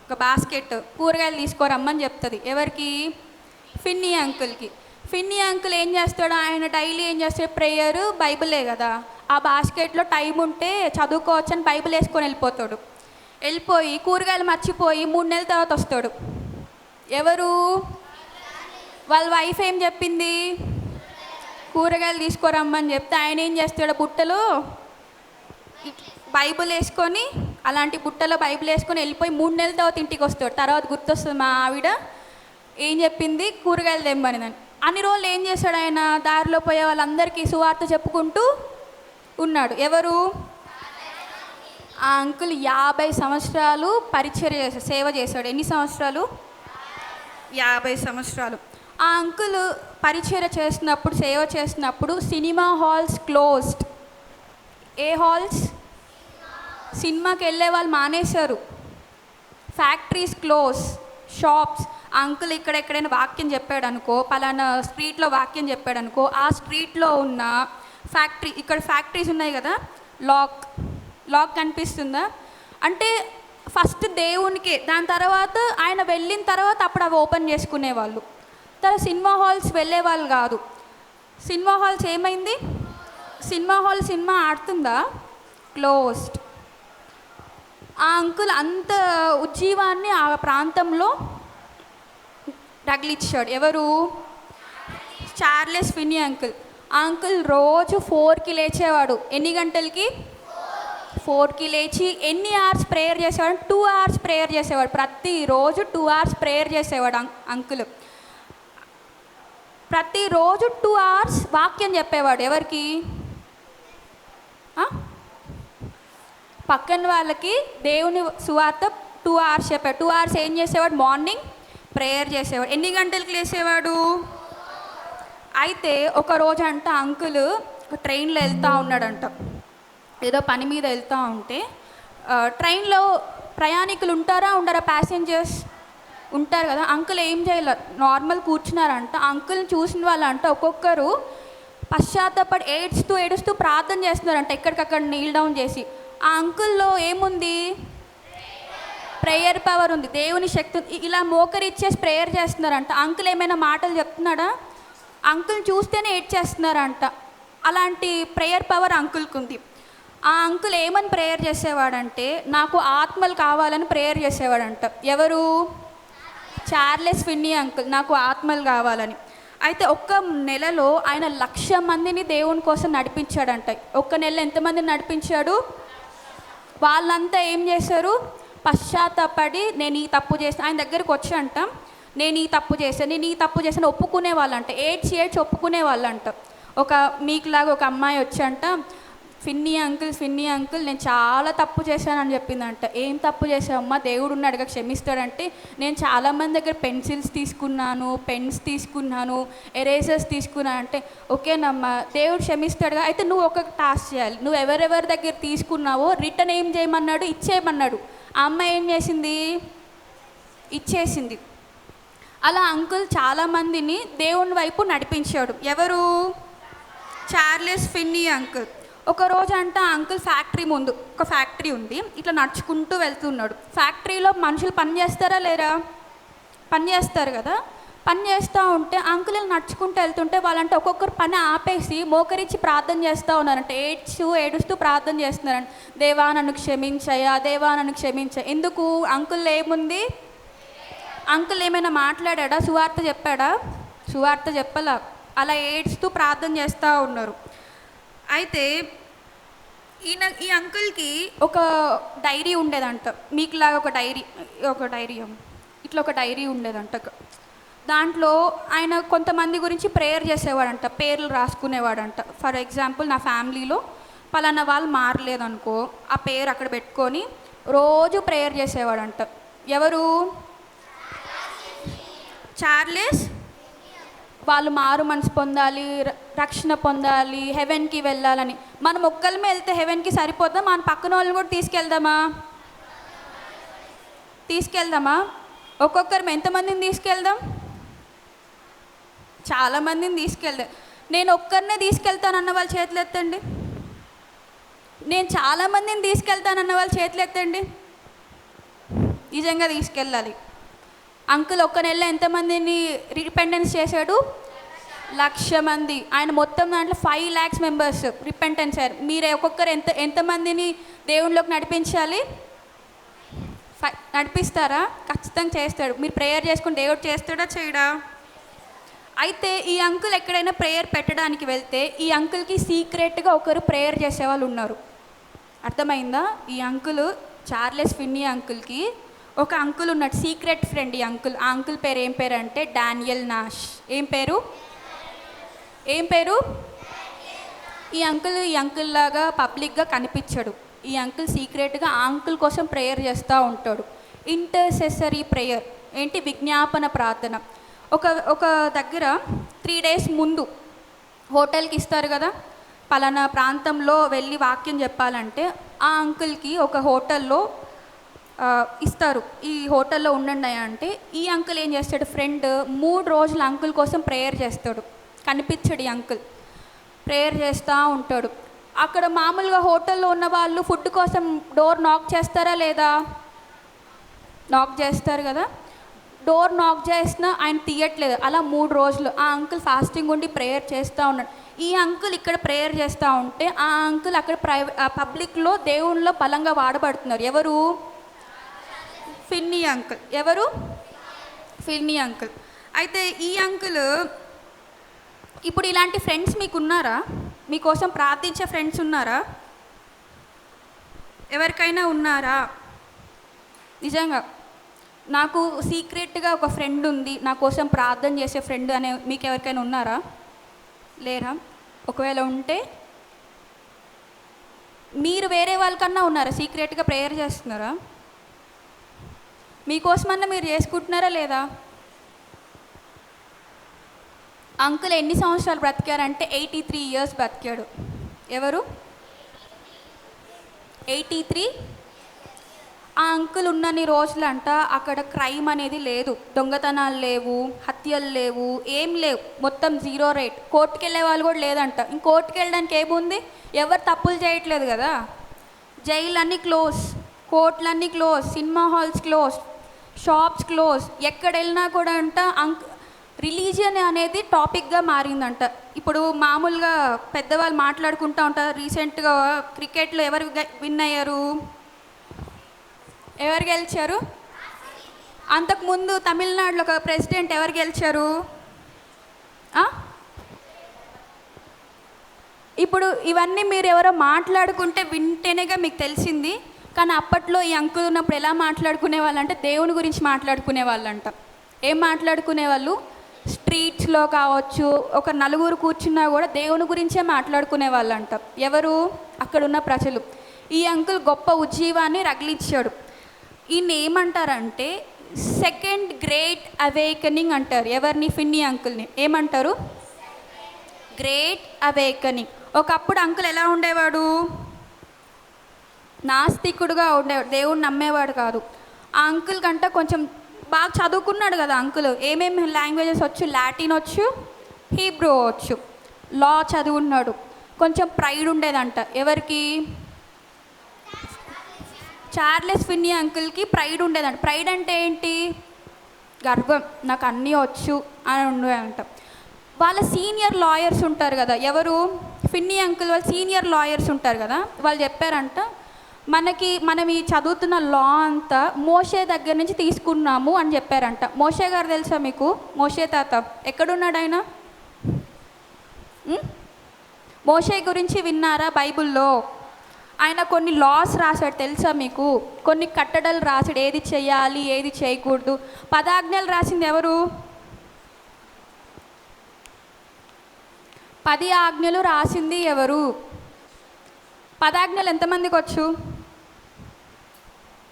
ఒక బాస్కెట్ కూరగాయలు తీసుకోరమ్మని చెప్తుంది. ఎవరికి? ఫిన్నీ అంకుల్కి. ఫిన్నీ అంకుల్ ఏం చేస్తాడు? ఆయన డైలీ ఏం చేస్తాడు? ప్రేయర్, బైబిలే కదా. ఆ బాస్కెట్లో టైం ఉంటే చదువుకోవచ్చు అని బైబిల్ వేసుకొని వెళ్ళిపోయి కూరగాయలు మర్చిపోయి 3 నెలల తర్వాత వస్తాడు. ఎవరు? వాళ్ళ వైఫ్ ఏం చెప్పింది? కూరగాయలు తీసుకోరమ్మని చెప్తే ఆయన ఏం చేస్తాడు? బుట్టలో బైబిల్ వేసుకొని, అలాంటి బుట్టలో బైబిల్ వేసుకొని వెళ్ళిపోయి 3 నెలల తర్వాత ఇంటికి వస్తాడు. తర్వాత గుర్తొస్తుంది మా ఆవిడ ఏం చెప్పింది, కూరగాయలు తెమ్మని. అన్ని రోజులు ఏం చేశాడు ఆయన? దారిలో పోయే వాళ్ళందరికీ సువార్త చెప్పుకుంటూ ఉన్నాడు. ఎవరు? ఆ అంకుల్ 50 సంవత్సరాలు సేవ చేశాడు. ఎన్ని సంవత్సరాలు? 50 సంవత్సరాలు. ఆ అంకుల్ పరిచర్య చేస్తున్నప్పుడు, సేవ చేస్తున్నప్పుడు సినిమా హాల్స్ క్లోజ్డ్. ఏ హాల్స్? సినిమాకి వెళ్ళే వాళ్ళు మానేశారు. Factories close, shops. అంకుల్ ఎక్కడైనా వాక్యం చెప్పాడు అనుకో, పలానా స్ట్రీట్లో వాక్యం చెప్పాడు అనుకో, ఆ స్ట్రీట్లో ఉన్న ఇక్కడ ఫ్యాక్టరీస్ ఉన్నాయి కదా, లాక్ కనిపిస్తుందా? అంటే ఫస్ట్ దేవునికే, దాని తర్వాత ఆయన వెళ్ళిన తర్వాత అప్పుడు అవి ఓపెన్ చేసుకునేవాళ్ళు. తర్వాత సినిమా హాల్స్ వెళ్ళేవాళ్ళు కాదు. సినిమా హాల్స్ ఏమైంది? సినిమా ఆడుతుందా? క్లోజ్డ్. ఆ అంకుల్ అంత ఉజ్జీవాన్ని ఆ ప్రాంతంలో రగిలిచ్చాడు. ఎవరు? Charles Finny uncle. ఆ అంకుల్ రోజు 4కి లేచేవాడు. ఎన్ని గంటలకి? 4కి లేచి ఎన్ని అవర్స్ ప్రేయర్ చేసేవాడు? 2 hours ప్రేయర్ చేసేవాడు. ప్రతిరోజు 2 hours ప్రేయర్ చేసేవాడు అంకుల్. ప్రతిరోజు 2 hours వాక్యం చెప్పేవాడు. ఎవరికి? పక్కన వాళ్ళకి దేవుని సువార్త 2 hours చెప్పాడు. 2 hours ఏం చేసేవాడు? మార్నింగ్ ప్రేయర్ చేసేవాడు. ఎన్ని గంటలకు లేసేవాడు? అయితే ఒక రోజు అంట అంకుల్ ట్రైన్లో వెళ్తూ ఉన్నాడంట. ఏదో పని మీద వెళ్తూ ఉంటే ట్రైన్లో ప్రయాణికులు ఉండరా? ప్యాసింజర్స్ ఉంటారు కదా. అంకుల్ ఏం చేయాలి? నార్మల్ కూర్చున్నారంట. అంకుల్ని చూసిన వాళ్ళంట ఒక్కొక్కరు పశ్చాత్తాపడి ఏడుస్తూ ప్రార్థన చేస్తున్నారంట, ఎక్కడికక్కడ నీల్ డౌన్ చేసి. ఆ అంకుల్లో ఏముంది? ప్రేయర్ పవర్ ఉంది, దేవుని శక్తి. ఇలా మోకరిచ్చేసి ప్రేయర్ చేస్తున్నారంట. అంకుల్ ఏమైనా మాటలు చెప్తున్నాడా? అంకుల్ చూస్తేనే ఏడ్చేస్తున్నారంట. అలాంటి ప్రేయర్ పవర్ అంకుల్కి ఉంది. ఆ అంకుల్ ఏమని ప్రేయర్ చేసేవాడంటే నాకు ఆత్మలు కావాలని ప్రేయర్ చేసేవాడంట. ఎవరు? చార్లెస్ ఫిన్నీ అంకుల్, నాకు ఆత్మలు కావాలని. అయితే ఒక్క నెలలో ఆయన 1,00,000 మందిని దేవుని కోసం నడిపించాడంట. ఒక్క నెలలో ఎంతమందిని నడిపించాడు? వాళ్ళంతా ఏం చేశారు? పశ్చాత్తాపడి నేను ఈ తప్పు చేస్తాను, ఆయన దగ్గరికి వచ్చి అంట నేను ఈ తప్పు చేశాను ఒప్పుకునే వాళ్ళంట. ఏడ్చి ఒప్పుకునే వాళ్ళంట. ఒక మీకులాగా ఒక అమ్మాయి వచ్చి అంట ఫిన్నీ అంకుల్ నేను చాలా తప్పు చేశానని చెప్పిందంట. ఏం తప్పు చేసావమ్మా, దేవుడు ఉన్నాడుగా క్షమిస్తాడంటే, నేను చాలామంది దగ్గర పెన్సిల్స్ తీసుకున్నాను, పెన్స్ తీసుకున్నాను, ఎరేజర్స్ తీసుకున్నాను అంటే, ఓకేనమ్మా దేవుడు క్షమిస్తాడుగా, అయితే నువ్వు ఒక టాస్క్ చేయాలి, నువ్వు ఎవరెవరి దగ్గర తీసుకున్నావో రిటర్న్ ఏం చేయమన్నాడు? ఇచ్చేయమన్నాడు. ఆ అమ్మాయి ఏం చేసింది? ఇచ్చేసింది. అలా అంకుల్ చాలామందిని దేవుని వైపు నడిపించాడు. ఎవరు? Charles Finny uncle. ఒక రోజు అంట అంకుల్ ఫ్యాక్టరీ ముందు, ఒక ఫ్యాక్టరీ ఉంది, ఇట్లా నడుచుకుంటూ వెళ్తున్నాడు. ఫ్యాక్టరీలో మనుషులు పని చేస్తారా లేరా? పని చేస్తారు కదా. పని చేస్తూ ఉంటే అంకుల్ నడుచుకుంటూ వెళ్తుంటే వాళ్ళంటే ఒక్కొక్కరు పని ఆపేసి మోకరించి ప్రార్థన చేస్తూ ఉన్నారంట. ఏడుస్తూ ప్రార్థన చేస్తున్నారంట. దేవా నన్ను క్షమించయ్యా, దేవా నన్ను క్షమించ. ఎందుకు? అంకుల్ ఏముంది? అంకుల్ ఏమైనా మాట్లాడా? సువార్త చెప్పాడా? సువార్త చెప్పలా. అలా ఏడుస్తూ ప్రార్థన చేస్తూ ఉన్నారు. అయితే ఈ అంకుల్కి ఒక డైరీ ఉండేదంట, మీకులాగా ఒక డైరీ ఉండేదంట. దాంట్లో ఆయన కొంతమంది గురించి ప్రేయర్ చేసేవాడంట, పేర్లు రాసుకునేవాడంట. ఫర్ ఎగ్జాంపుల్ నా ఫ్యామిలీలో పలానా వాళ్ళు మారలేదనుకో, ఆ పేరు అక్కడ పెట్టుకొని రోజు ప్రేయర్ చేసేవాడంట. ఎవరు? చార్లెస్. వాళ్ళు మారు మనసు పొందాలి, రక్షణ పొందాలి, హెవెన్కి వెళ్ళాలని. మనం ఒక్కళ్ళమే వెళ్తే హెవెన్కి సరిపోద్దాం? మన పక్కన వాళ్ళని కూడా తీసుకెళ్దామా? ఒక్కొక్కరు ఎంతమందిని తీసుకెళ్దాం? చాలామందిని తీసుకెళ్దాం. నేను ఒక్కరినే తీసుకెళ్తానన్న వాళ్ళు చేతులు ఎత్తండి. నేను చాలామందిని తీసుకెళ్తానన్న వాళ్ళు చేతులు ఎత్తండి. నిజంగా తీసుకెళ్ళాలి. అంకుల్ ఒక్క నెలలో ఎంతమందిని రిపెంటెన్స్ చేశాడు? 1,00,000 మంది. ఆయన మొత్తం దాంట్లో 5 lakhs మెంబర్స్ రిపెంటెన్స్ అయ్యారు. మీరు ఒక్కొక్కరు ఎంతమందిని దేవునిలోకి నడిపించాలి? నడిపిస్తారా? ఖచ్చితంగా చేస్తాడు. మీరు ప్రేయర్ చేసుకుని దేవుడు చేస్తాడా చేయడా? అయితే ఈ అంకుల్ ఎక్కడైనా ప్రేయర్ పెట్టడానికి వెళ్తే ఈ అంకుల్కి సీక్రెట్గా ఒకరు ప్రేయర్ చేసేవాళ్ళు ఉన్నారు. అర్థమైందా? ఈ అంకుల్ చార్లెస్ ఫిన్నీ అంకుల్కి ఒక అంకుల్ ఉన్నాడు, సీక్రెట్ ఫ్రెండ్. ఈ అంకుల్, ఆ అంకుల్ పేరు ఏం పేరు అంటే డానియల్ నాష్. ఏం పేరు? ఈ అంకుల్ లాగా పబ్లిక్గా కనిపించాడు. ఈ అంకుల్ సీక్రెట్గా ఆ అంకుల్ కోసం ప్రేయర్ చేస్తూ ఉంటాడు. ఇంటర్సెసరీ ప్రేయర్ ఏంటి? విజ్ఞాపన ప్రార్థన. ఒక దగ్గర 3 days ముందు హోటల్కి ఇస్తారు కదా, పలానా ప్రాంతంలో వెళ్ళి వాక్యం చెప్పాలంటే ఆ అంకుల్కి ఒక హోటల్లో ఇస్తారు. ఈ హోటల్లో ఉండండి అంటే ఈ అంకుల్ ఏం చేస్తాడు? ఫ్రెండ్ 3 రోజులు అంకుల్ కోసం ప్రేయర్ చేస్తాడు. కనిపించాడు ఈ అంకుల్, ప్రేయర్ చేస్తూ ఉంటాడు. అక్కడ మామూలుగా హోటల్లో ఉన్న వాళ్ళు ఫుడ్ కోసం డోర్ నాక్ చేస్తారా లేదా? నాక్ చేస్తారు కదా. డోర్ నాక్ చేసినా ఆయన తీయట్లేదు. అలా 3 రోజులు ఆ అంకుల్ ఫాస్టింగ్ ఉండి ప్రేయర్ చేస్తూ ఉన్నాడు. ఈ అంకుల్ ఇక్కడ ప్రేయర్ చేస్తూ ఉంటే ఆ అంకుల్ అక్కడ పబ్లిక్లో దేవునిలో బలంగా వాడబడుతున్నారు. ఎవరు? Finney uncle. ఎవరు? Finney uncle. అయితే ఈ అంకుల్ ఇప్పుడు ఇలాంటి ఫ్రెండ్స్ మీకు ఉన్నారా? మీకోసం ప్రార్థించే ఫ్రెండ్స్ ఉన్నారా? ఎవరికైనా ఉన్నారా? నిజంగా నాకు సీక్రెట్గా ఒక ఫ్రెండ్ ఉంది, నా కోసం ప్రార్థన చేసే ఫ్రెండ్ అనే మీకు ఎవరికైనా ఉన్నారా? లేరా? ఒకవేళ ఉంటే మీరు వేరే వాళ్ళకన్నా ఉన్నారా? సీక్రెట్గా ప్రేయర్ చేస్తున్నారా? మీకోసమన్నా మీరు చేసుకుంటున్నారా లేదా? అంకుల్ ఎన్ని సంవత్సరాలు బ్రతికారంటే 83 years బ్రతికాడు. ఎవరు? 83. ఆ అంకుల్ ఉన్నన్ని రోజులంట అక్కడ క్రైమ్ అనేది లేదు, దొంగతనాలు లేవు, హత్యలు లేవు, ఏం లేవు, మొత్తం 0 rate. కోర్టుకు వెళ్ళే వాళ్ళు కూడా లేదంట. ఇంకోర్టుకు వెళ్ళడానికి ఏముంది? ఎవరు తప్పులు చేయట్లేదు కదా. జైళ్ళన్నీ క్లోజ్, కోర్టులన్నీ close, cinema halls close, shops close. ఎక్కడ వెళ్ళినా కూడా అంట రిలీజియన్ అనేది టాపిక్గా మారిందంట. ఇప్పుడు మామూలుగా పెద్దవాళ్ళు మాట్లాడుకుంటూ ఉంటారు. రీసెంట్గా క్రికెట్లో ఎవరు విన్ అయ్యారు, ఎవరు గెలిచారు? అంతకుముందు తమిళనాడులో ఒక ప్రెసిడెంట్ ఎవరు గెలిచారు? ఇప్పుడు ఇవన్నీ మీరు ఎవరో మాట్లాడుకుంటే వింటేనేగా మీకు తెలిసింది. కానీ అప్పట్లో ఈ అంకుల్ ఉన్నప్పుడు ఎలా మాట్లాడుకునే వాళ్ళు అంటే దేవుని గురించి మాట్లాడుకునే వాళ్ళంట. ఏం మాట్లాడుకునేవాళ్ళు? స్ట్రీట్స్లో కావచ్చు, ఒక నలుగురు కూర్చున్నా కూడా దేవుని గురించే మాట్లాడుకునే వాళ్ళంట. ఎవరు? అక్కడున్న ప్రజలు. ఈ అంకుల్ గొప్ప ఉజ్జీవాన్ని రగిలించాడు. ఈయన ఏమంటారంటే సెకండ్ గ్రేట్ అవేకనింగ్ అంటారు. ఎవరిని? ఫిన్నీ అంకుల్ని ఏమంటారు? Great awakening. ఒకప్పుడు అంకుల్ ఎలా ఉండేవాడు? నాస్తికుడుగా ఉండేవాడు, దేవుణ్ణి నమ్మేవాడు కాదు. ఆ అంకుల్ కంటే కొంచెం బాగా చదువుకున్నాడు కదా అంకుల్. ఏమేమి లాంగ్వేజెస్ వచ్చు? లాటిన్ వచ్చు, హీబ్రూ వచ్చు, లా చదువున్నాడు. కొంచెం ప్రైడ్ ఉండేదంట. ఎవరికి? చార్లెస్ ఫిన్నీ అంకుల్కి ప్రైడ్ ఉండేదంట. ప్రైడ్ అంటే ఏంటి? గర్వం, నాకు అన్నీ వచ్చు అని ఉండేదంట. వాళ్ళ సీనియర్ లాయర్స్ ఉంటారు కదా, ఎవరు? ఫిన్నీ అంకుల్ వాళ్ళ సీనియర్ లాయర్స్ ఉంటారు కదా, వాళ్ళు చెప్పారంట మనం ఈ చదువుతున్న లా అంతా మోషే దగ్గర నుంచి తీసుకున్నాము అని చెప్పారంట. మోషే గారు తెలుసా మీకు? మోషే తాత ఎక్కడున్నాడు ఆయన? మోషే గురించి విన్నారా బైబిల్లో? ఆయన కొన్ని లాస్ రాశాడు తెలుసా మీకు? కొన్ని కట్టడలు రాశాడు, ఏది చేయాలి ఏది చేయకూడదు. 10 ఆజ్ఞలు రాసింది ఎవరు? 10 ఆజ్ఞలు రాసింది ఎవరు? 10 ఆజ్ఞలు ఎంతమందికి వచ్చు?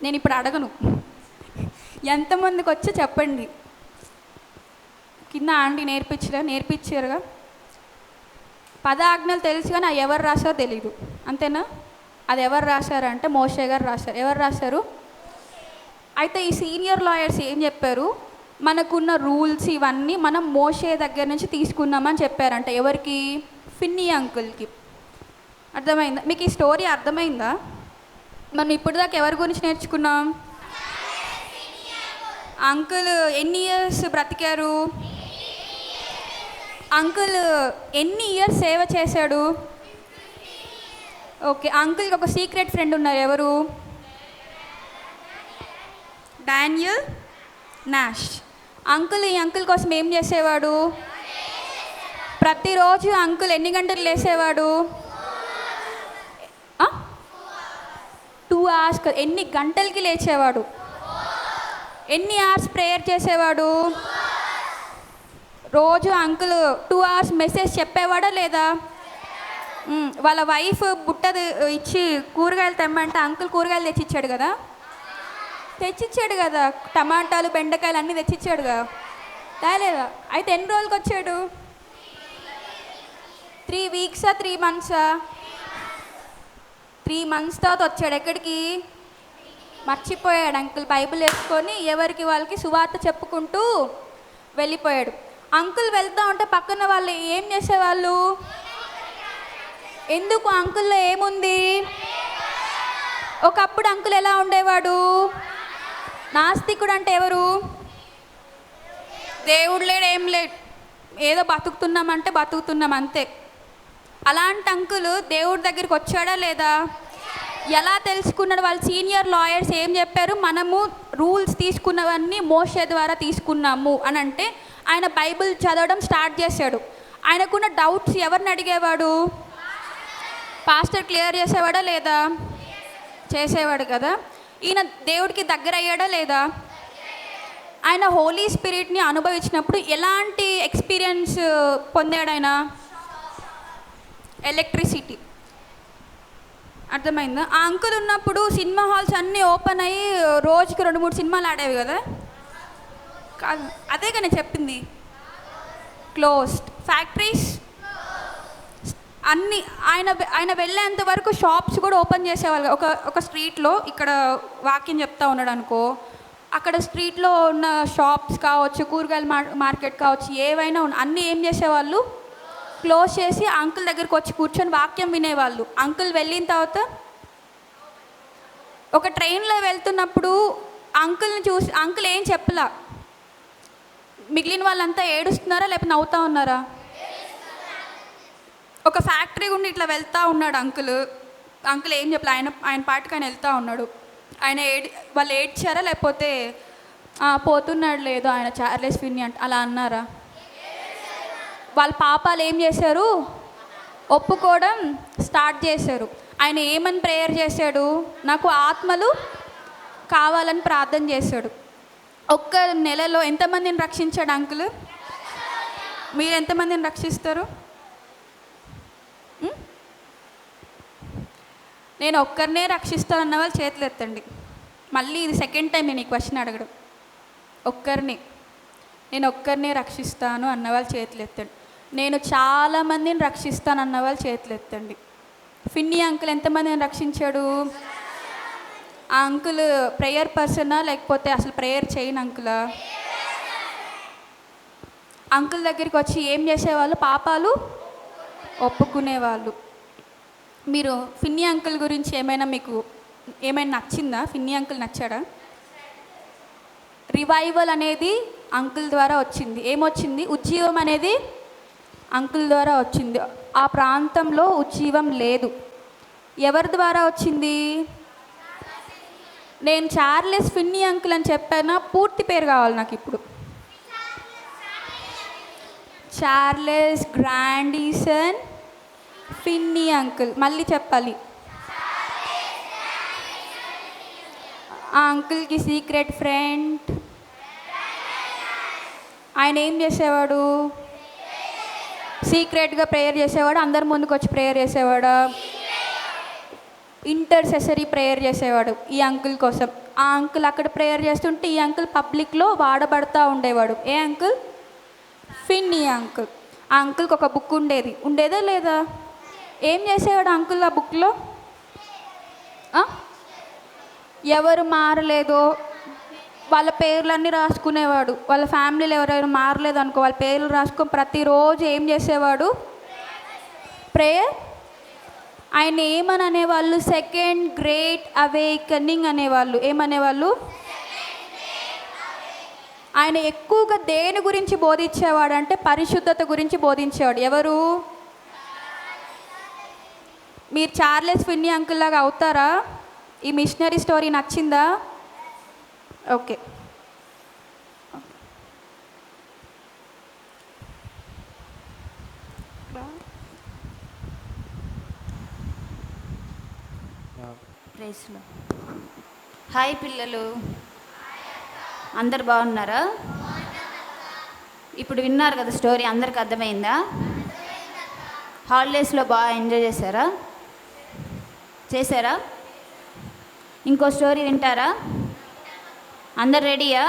నేను ఇప్పుడు అడగను, ఎంతమందికి వచ్చో చెప్పండి. కింద ఆంటీ నేర్పించారుగా. 10 ఆజ్ఞలు తెలుసు కానీ అవి ఎవరు రాశారో తెలీదు, అంతేనా? అది ఎవరు రాశారంటే మోషే గారు రాశారు. ఎవరు రాశారు? అయితే ఈ సీనియర్ లాయర్స్ ఏం చెప్పారు? మనకున్న రూల్స్ ఇవన్నీ మనం మోషే దగ్గర నుంచి తీసుకున్నామని చెప్పారంట. ఎవరికి? ఫిన్నీ అంకుల్కి. అర్థమైందా మీకు? ఈ స్టోరీ అర్థమైందా? మనం ఇప్పటిదాకా ఎవరి గురించి నేర్చుకున్నాం? అంకుల్ ఎన్ని ఇయర్స్ బ్రతికారు? అంకుల్ ఎన్ని ఇయర్స్ సేవ చేశాడు? ఓకే, అంకుల్కి ఒక సీక్రెట్ ఫ్రెండ్ ఉన్నారు. ఎవరు? Daniel Nash. ఈ అంకుల్ కోసం ఏం చేసేవాడు? ప్రతిరోజు అంకుల్ ఎన్ని గంటలు లేసేవాడు? 2 hours. ఎన్ని గంటలకి లేచేవాడు? ఎన్ని అవర్స్ ప్రేయర్ చేసేవాడు? రోజు అంకుల్ 2 hours మెసేజ్ చెప్పేవాడా లేదా? వాళ్ళ వైఫ్ బుట్ట ఇచ్చి కూరగాయలు తెమ్మంటే అంకుల్ కూరగాయలు తెచ్చిచ్చాడు కదా, టమాటాలు బెండకాయలు అన్నీ తెచ్చిచ్చాడుగా, తేలేదా? అయితే ఎన్ని రోజులకి వచ్చాడు? 3 weeks 3 months? 3 months తర్వాత వచ్చాడు. ఎక్కడికి? మర్చిపోయాడు అంకుల్. బైబిల్ వేసుకొని ఎవరికి వాళ్ళకి సువార్త చెప్పుకుంటూ వెళ్ళిపోయాడు. అంకుల్ వెళ్తా ఉంటే పక్కన వాళ్ళు ఏం చేసేవాళ్ళు? ఎందుకు? అంకుల్లో ఏముంది? ఒకప్పుడు అంకుల్ ఎలా ఉండేవాడు? నాస్తికుడు. అంటే ఎవరు? దేవుడు లేడు, ఏం లేడు, ఏదో బతుకుతున్నామంటే బతుకుతున్నాం అంతే. అలాంటి అంకుల్ దేవుడి దగ్గరికి వచ్చాడా లేదా? ఎలా తెలుసుకున్నాడు? వాళ్ళ సీనియర్ లాయర్స్ ఏం చెప్పారు? మనము రూల్స్ తీసుకున్నవన్నీ మోషే ద్వారా తీసుకున్నాము అని అంటే ఆయన బైబిల్ చదవడం స్టార్ట్ చేశాడు. ఆయనకున్న డౌట్స్ ఎవరిని అడిగేవాడు? పాస్టర్ క్లియర్ చేసేవాడా లేదా? చేసేవాడు కదా. ఈయన దేవుడికి దగ్గర అయ్యాడా లేదా? ఆయన హోలీ స్పిరిట్ని అనుభవించినప్పుడు ఎలాంటి ఎక్స్పీరియన్స్ పొందాడు ఆయన? ఎలక్ట్రిసిటీ. అర్థమైందా? ఆ అంకుల్ ఉన్నప్పుడు సినిమా హాల్స్ అన్నీ ఓపెన్ అయ్యి రోజుకి 2-3 సినిమాలు ఆడేవి కదా. కాదు, అదేగా నేను చెప్పింది. క్లోజ్డ్. ఫ్యాక్టరీస్ అన్నీ. ఆయన వెళ్ళేంత వరకు షాప్స్ కూడా ఓపెన్ చేసేవాళ్ళు. ఒక స్ట్రీట్లో, ఇక్కడ వాక్యం చెప్తా ఉన్నాడు అనుకో, అక్కడ స్ట్రీట్లో ఉన్న షాప్స్ కావచ్చు, కూరగాయల మార్కెట్ కావచ్చు, ఏవైనా అన్నీ ఏం చేసేవాళ్ళు? క్లోజ్ చేసి అంకుల్ దగ్గరికి వచ్చి కూర్చొని వాక్యం వినేవాళ్ళు. అంకుల్ వెళ్ళిన తర్వాత ఒక ట్రైన్లో వెళ్తున్నప్పుడు అంకుల్ని చూసి అంకుల్ ఏం చెప్పలా, మిగిలిన వాళ్ళంతా ఏడుస్తున్నారా లేకపోతే నవ్వుతా ఉన్నారా? ఒక ఫ్యాక్టరీ గుండి ఇట్లా వెళ్తూ ఉన్నాడు అంకుల్ ఏం చెప్పలే, ఆయన పాటికి ఆయన వెళ్తూ ఉన్నాడు. ఆయన వాళ్ళు ఏడ్చారా లేకపోతే పోతున్నాడు లేదు ఆయన చార్లెస్ ఫిన్నీ అంటే అలా అన్నారా? వాళ్ళ పాపాలు ఏం చేశారు? ఒప్పుకోవడం స్టార్ట్ చేశారు. ఆయన ఏమని ప్రేయర్ చేశాడు? నాకు ఆత్మలు కావాలని ప్రార్థన చేశాడు. ఒక్క నెలలో ఎంతమందిని రక్షించాడు అంకుల్? మీరు ఎంతమందిని రక్షిస్తారు? నేను ఒక్కరినే రక్షిస్తాను అన్న వాళ్ళు చేతులు ఎత్తండి. మళ్ళీ ఇది సెకండ్ టైం నేను ఈ క్వశ్చన్ అడగడం. నేను ఒక్కరినే రక్షిస్తాను అన్నవాళ్ళు చేతులు ఎత్తండి. నేను చాలామందిని రక్షిస్తాను అన్నవాళ్ళు చేతులు ఎత్తండి. ఫిన్నీ అంకుల్ ఎంతమందిని రక్షించాడు? ఆ అంకుల్ ప్రేయర్ పర్సనా లేకపోతే అసలు ప్రేయర్ చేయని అంకులా? అంకుల్ దగ్గరికి వచ్చి ఏం చేసేవాళ్ళు? పాపాలు ఒప్పుకునేవాళ్ళు. మీరు ఫిన్నీ అంకుల్ గురించి మీకు ఏమైనా నచ్చిందా? ఫిన్నీ అంకుల్ నచ్చాడా? రివైవల్ అనేది అంకుల్ ద్వారా వచ్చింది. ఏమొచ్చింది? ఉజ్జీవం అనేది అంకుల్ ద్వారా వచ్చింది. ఆ ప్రాంతంలో ఉజ్జీవం లేదు. ఎవరి ద్వారా వచ్చింది? నేను చార్లెస్ ఫిన్నీ అంకుల్ అని చెప్పానా? పూర్తి పేరు కావాలి నాకు ఇప్పుడు. Charles Grandison Finney uncle. మళ్ళీ చెప్పాలి. ఆ అంకుల్కి సీక్రెట్ ఫ్రెండ్. ఆయన ఏం చేసేవాడు? సీక్రెట్గా ప్రేయర్ చేసేవాడు. అందరి ముందుకు వచ్చి ప్రేయర్ చేసేవాడు. ఇంటర్సెసరీ ప్రేయర్ చేసేవాడు ఈ అంకుల్ కోసం. ఆ అంకుల్ అక్కడ ప్రేయర్ చేస్తుంటే ఈ అంకుల్ పబ్లిక్లో వాడబడతా ఉండేవాడు. ఏ అంకుల్? ఫిన్నీ అంకుల్. ఆ అంకుల్కి ఒక బుక్ ఉండేదా లేదా? ఏం చేసేవాడు అంకుల్ ఆ బుక్లో? ఎవరు మారలేదో వాళ్ళ పేర్లన్నీ రాసుకునేవాడు. వాళ్ళ ఫ్యామిలీలో ఎవరెవరు మారలేదు అనుకో వాళ్ళ పేర్లు రాసుకొని ప్రతిరోజు ఏం చేసేవాడు? ప్రేయర్. ఆయన ఏమని అనేవాళ్ళు? సెకండ్ గ్రేట్ అవేకనింగ్ అనేవాళ్ళు. ఏమనేవాళ్ళు? ఆయన ఎక్కువగా దేని గురించి బోధించేవాడు అంటే పరిశుద్ధత గురించి బోధించేవాడు. ఎవరు? మీరు చార్లెస్ ఫిన్నీ అంకుల్ లాగా అవుతారా? ఈ మిషనరీ స్టోరీ నచ్చిందా? ఓకే. ప్రైస్లో హాయ్ పిల్లలు, అందరు బాగున్నారా? ఇప్పుడు విన్నారు కదా స్టోరీ, అందరికి అర్థమైందా? హాలిడేస్లో బాగా ఎంజాయ్ చేశారా? ఇంకో స్టోరీ వింటారా? అందరు రెడీయా?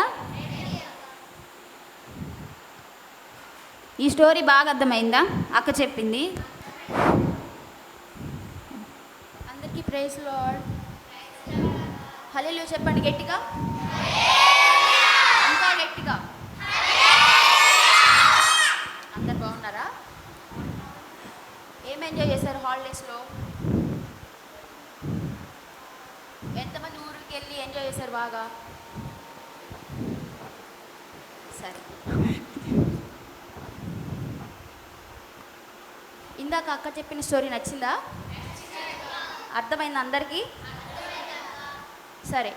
ఈ స్టోరీ బాగా అర్థమైందా? అక్క చెప్పింది. అందరికీ ప్రైజ్ లార్డ్. హల్లెలూయా చెప్పండి గట్టిగా, ఇంకా గట్టిగా. అందరు బాగున్నారా? ఏం ఎంజాయ్ చేశారు హాలిడేస్లో? ఎంతమంది ఊరికి వెళ్ళి ఎంజాయ్ చేశారు బాగా? సరే, ఇందాక అక్క చెప్పిన స్టోరీ నచ్చిందా? అర్థమైందా అందరికీ? సరే,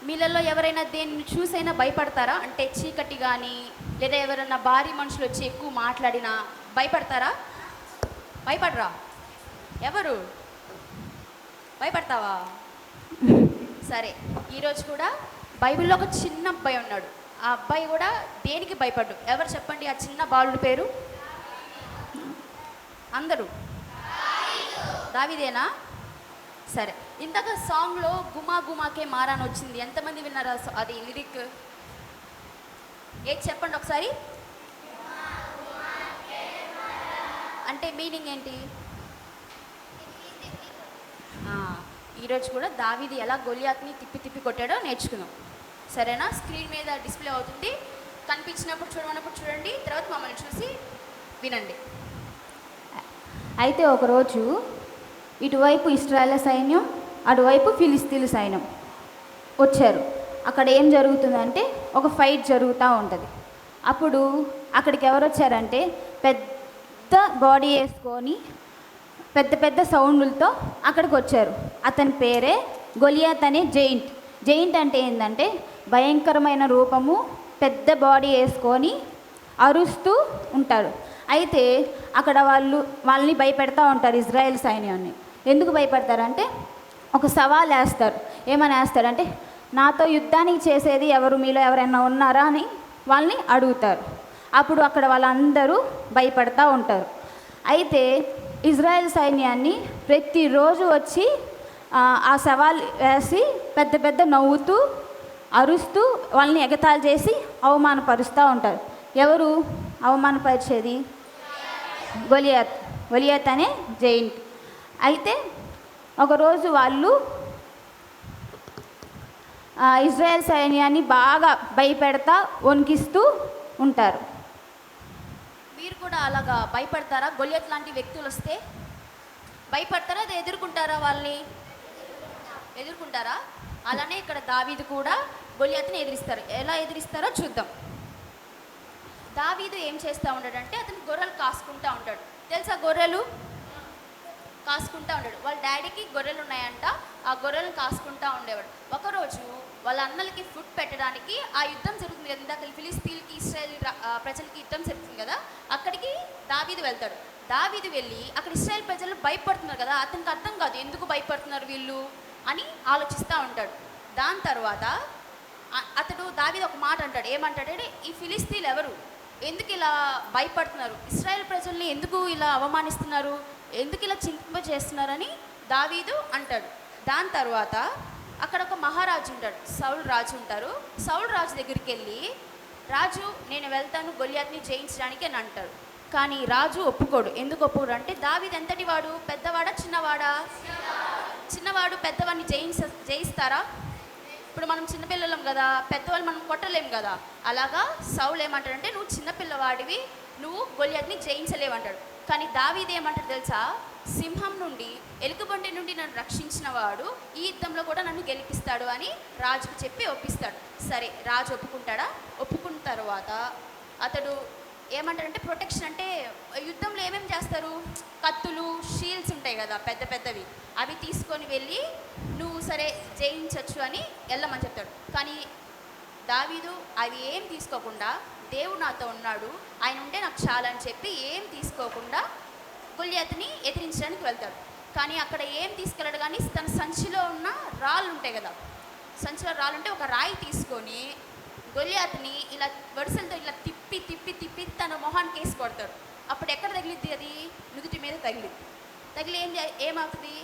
మీలలో ఎవరైనా దేన్ని చూసైనా భయపడతారా? అంటే చీకటి కానీ లేదా ఎవరైనా భారీ మనుషులు వచ్చి ఎక్కువ మాట్లాడినా భయపడతారా? భయపడరా? ఎవరు భయపడతావా? సరే, ఈరోజు కూడా బైబిల్లో ఒక చిన్న అబ్బాయి ఉన్నాడు. ఆ అబ్బాయి కూడా దేనికి భయపడ్డు? ఎవరు చెప్పండి ఆ చిన్న బాలుడి పేరు? అందరూ దావీదేనా? సరే, ఇందాక సాంగ్లో గుమా గుమాకే మారాన్ వచ్చింది. ఎంతమంది విన్నారా అది లిరిక్? ఏది చెప్పండి ఒకసారి. అంటే మీనింగ్ ఏంటి? ఈరోజు కూడా దావీదు ఎలా గొలియాత్ని తిప్పి తిప్పి కొట్టాడో నేర్చుకుందాం. సరేనా? స్క్రీన్ మీద డిస్ప్లే అవుతుంది, కనిపించినప్పుడు చూడమన్నప్పుడు చూడండి, తర్వాత మమ్మల్ని చూసి వినండి. అయితే ఒకరోజు ఇటువైపు ఇశ్రాయేలు సైన్యం, అటువైపు ఫిలిస్తీన్ల సైన్యం వచ్చారు. అక్కడ ఏం జరుగుతుందంటే ఒక ఫైట్ జరుగుతూ ఉంటుంది. అప్పుడు అక్కడికి ఎవరు వచ్చారంటే పెద్ద బాడీ వేసుకొని పెద్ద పెద్ద సౌండ్లతో అక్కడికి వచ్చారు. అతని పేరే గొలియాత్ అనే జెయింట్. జెయింట్ అంటే ఏంటంటే భయంకరమైన రూపము, పెద్ద బాడీ వేసుకొని అరుస్తూ ఉంటాడు. అయితే అక్కడ వాళ్ళని భయపెడతా ఉంటారు ఇజ్రాయెల్ సైన్యాన్ని. ఎందుకు భయపెడతారంటే ఒక సవాల్ వేస్తారు. ఏమని వేస్తారంటే నాతో యుద్ధానికి చేసేది ఎవరు, మీలో ఎవరైనా ఉన్నారా అని వాళ్ళని అడుగుతారు. అప్పుడు అక్కడ వాళ్ళందరూ భయపడతా ఉంటారు. అయితే ఇజ్రాయెల్ సైన్యాన్ని ప్రతిరోజు వచ్చి ఆ సవాల్ వేసి పెద్ద పెద్ద నవ్వుతూ అరుస్తూ వాళ్ళని ఎగతాళి చేసి అవమానపరుస్తూ ఉంటారు. ఎవరు అవమానపరిచేది? గొలియాత్ అనే జెయింట్. అయితే ఒకరోజు వాళ్ళు ఇజ్రాయెల్ సైన్యాన్ని బాగా భయపెడతా వణికిస్తూ ఉంటారు. మీరు కూడా అలాగా భయపడతారా? గొలియాత్ లాంటి వ్యక్తులు వస్తే భయపడతారా? అది ఎదుర్కొంటారా? వాళ్ళని ఎదుర్కొంటారా? అలానే ఇక్కడ దావీదు కూడా గొలియాత్ని ఎదిరిస్తారు. ఎలా ఎదిరిస్తారో చూద్దాం. దావీదు ఏం చేస్తూ ఉంటాడంటే అతను గొర్రెలు కాసుకుంటూ ఉంటాడు. తెలుసా? గొర్రెలు కాసుకుంటూ ఉంటాడు. వాళ్ళ డాడీకి గొర్రెలు ఉన్నాయంట, ఆ గొర్రెలను కాసుకుంటూ ఉండేవాడు. ఒకరోజు వాళ్ళ అన్నలకి ఫుడ్ పెట్టడానికి ఆ యుద్ధం జరుగుతుంది కదా, ఇందాక ఫిలిస్తీన్కి ఇశ్రాయేల్ ప్రజలకి యుద్ధం జరుగుతుంది కదా, అక్కడికి దావీదు వెళ్తాడు. దావీదు వెళ్ళి అక్కడ ఇశ్రాయేల్ ప్రజలు భయపడుతున్నారు కదా, అతనికి అర్థం కాదు ఎందుకు భయపడుతున్నారు వీళ్ళు అని ఆలోచిస్తూ ఉంటాడు. దాని తర్వాత అతడు దావీదు ఒక మాట అంటాడు. ఏమంటాడంటే ఈ ఫిలిస్తీన్లు ఎవరు, ఎందుకు ఇలా భయపడుతున్నారు, ఇశ్రాయేల్ ప్రజల్ని ఎందుకు ఇలా అవమానిస్తున్నారు, ఎందుకు ఇలా చింతింపజేస్తున్నారని దావీదు అంటాడు. దాని తర్వాత అక్కడ ఒక మహారాజు ఉంటాడు, సౌలు రాజు ఉంటారు. సౌలు రాజు దగ్గరికి వెళ్ళి రాజు నేను వెళ్తాను గొలియాత్ని జయించడానికి అని అంటాడు. కానీ రాజు ఒప్పుకోడు. ఎందుకు ఒప్పుకోడు అంటే దావీదు ఎంతటి వాడు, పెద్దవాడా చిన్నవాడా? చిన్నవాడు పెద్దవాడిని జయిస్తారా? ఇప్పుడు మనం చిన్నపిల్లలం కదా, పెద్దవాళ్ళు మనం కొట్టలేం కదా. అలాగా సౌలు ఏమంటాడంటే నువ్వు చిన్నపిల్లవాడివి, నువ్వు గొలియాత్ని జయించలేవంటాడు. కానీ దావీదు ఏమంటాడు తెలుసా? సింహం నుండి ఎలుకబంటి నుండి నన్ను రక్షించిన వాడు ఈ యుద్ధంలో కూడా నన్ను గెలిపిస్తాడు అని రాజుకు చెప్పి ఒప్పిస్తాడు. సరే రాజు ఒప్పుకుంటాడా? ఒప్పుకున్న తర్వాత అతడు ఏమంటాడంటే ప్రొటెక్షన్ అంటే యుద్ధంలో ఏమేమి చేస్తారు, కత్తులు షీల్డ్స్ ఉంటాయి కదా పెద్ద పెద్దవి, అవి తీసుకొని వెళ్ళి నువ్వు సరే జయించవచ్చు అని వెళ్ళమని చెప్తాడు. కానీ దావీదు అవి ఏం తీసుకోకుండా దేవుడు నాతో ఉన్నాడు, ఆయన ఉంటే నాకు చాలని చెప్పి ఏం తీసుకోకుండా గొలియాత్ని ఎదిరించడానికి వెళ్తాడు. కానీ అక్కడ ఏం తీసుకెళ్ళాడు కానీ తన సంచిలో ఉన్న రాళ్ళు ఉంటాయి కదా, సంచిలో రాళ్ళు ఉంటే ఒక రాయి తీసుకొని గొలియాత్ని ఇలా వరుసలతో ఇలా తిప్పి తిప్పి తిప్పి తన మొహానికి వేసి కొడతాడు. అప్పుడు ఎక్కడ తగిలిద్ది? అది నుదుటి మీద తగిలిద్ది. తగిలి ఏమవుతుంది?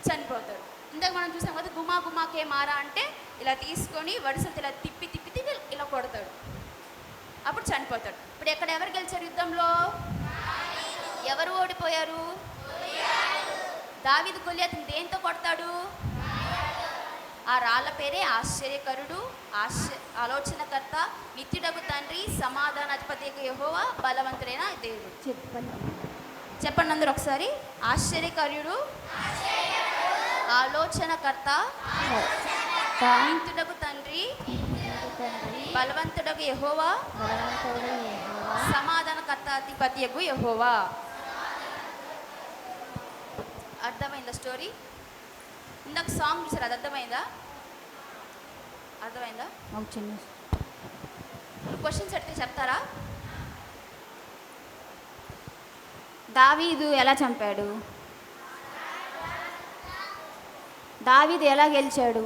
చనిపోతాడు. ఇందాక మనం చూసాం కదా గుమాకే మారా అంటే ఇలా తీసుకొని వరుసలతో ఇలా తిప్పి తిప్పి తిప్పి ఇలా కొడతాడు, అప్పుడు చనిపోతాడు. ఇప్పుడు ఎక్కడ ఎవరు గెలిచారు యుద్ధంలో? ఎవరు ఓడిపోయారు? దావీదు గొలియాతుని దేంతో కొడతాడు? ఆ రాళ్ళ పేరే ఆశ్చర్యకరుడు, ఆలోచనకర్త, నిత్యుడగు తండ్రి, సమాధానాధిపతి యెహోవా, బలవంతుడైన దేవుడు. చెప్పండి అందరూ ఒకసారి. ఆశ్చర్యకరుడు, ఆలోచనకర్త, నిత్యుడగు తండ్రి, బలవంతుడగు యెహోవా, సమాధానకర్త అధిపతియగు యెహోవా. అర్థమైందా స్టోరీ? ఇందాక సాంగ్ చూసారు, అది అర్థమైందా? చిన్న క్వశ్చన్స్ అడిగితే చెప్తారా? దావీదు ఎలా చంపాడు? దావీదు ఎలా గెలిచాడు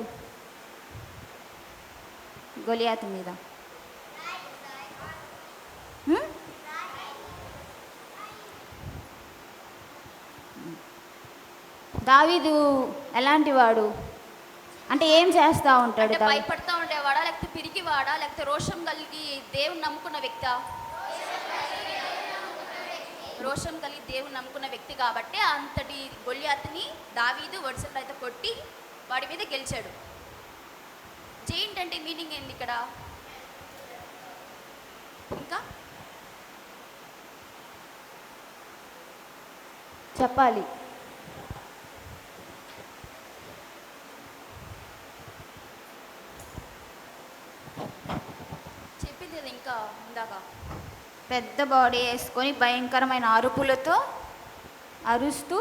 గొలియాతు మీద? దావీదు ఎలాంటి వాడు అంటే ఏం చేస్తూ ఉంటాడు? భయపడతా ఉండేవాడా, లేకపోతే పిరికివాడా, లేకపోతే రోషం కలిగి దేవుని నమ్ముకున్న వ్యక్తా? రోషం కలిగి దేవుని నమ్ముకున్న వ్యక్తి కాబట్టి అంతటి గొలియాతుని దావీదు వరుసలో అయితే కొట్టి వాడి మీద గెలిచాడు. జెయింట్ అంటే మీనింగ్ ఏంది ఇక్కడ? ఇంకా చెప్పాలి. చెప్పింది ఇంకా ఇందాక పెద్ద బాడీ వేసుకొని భయంకరమైన అరుపులతో అరుస్తూ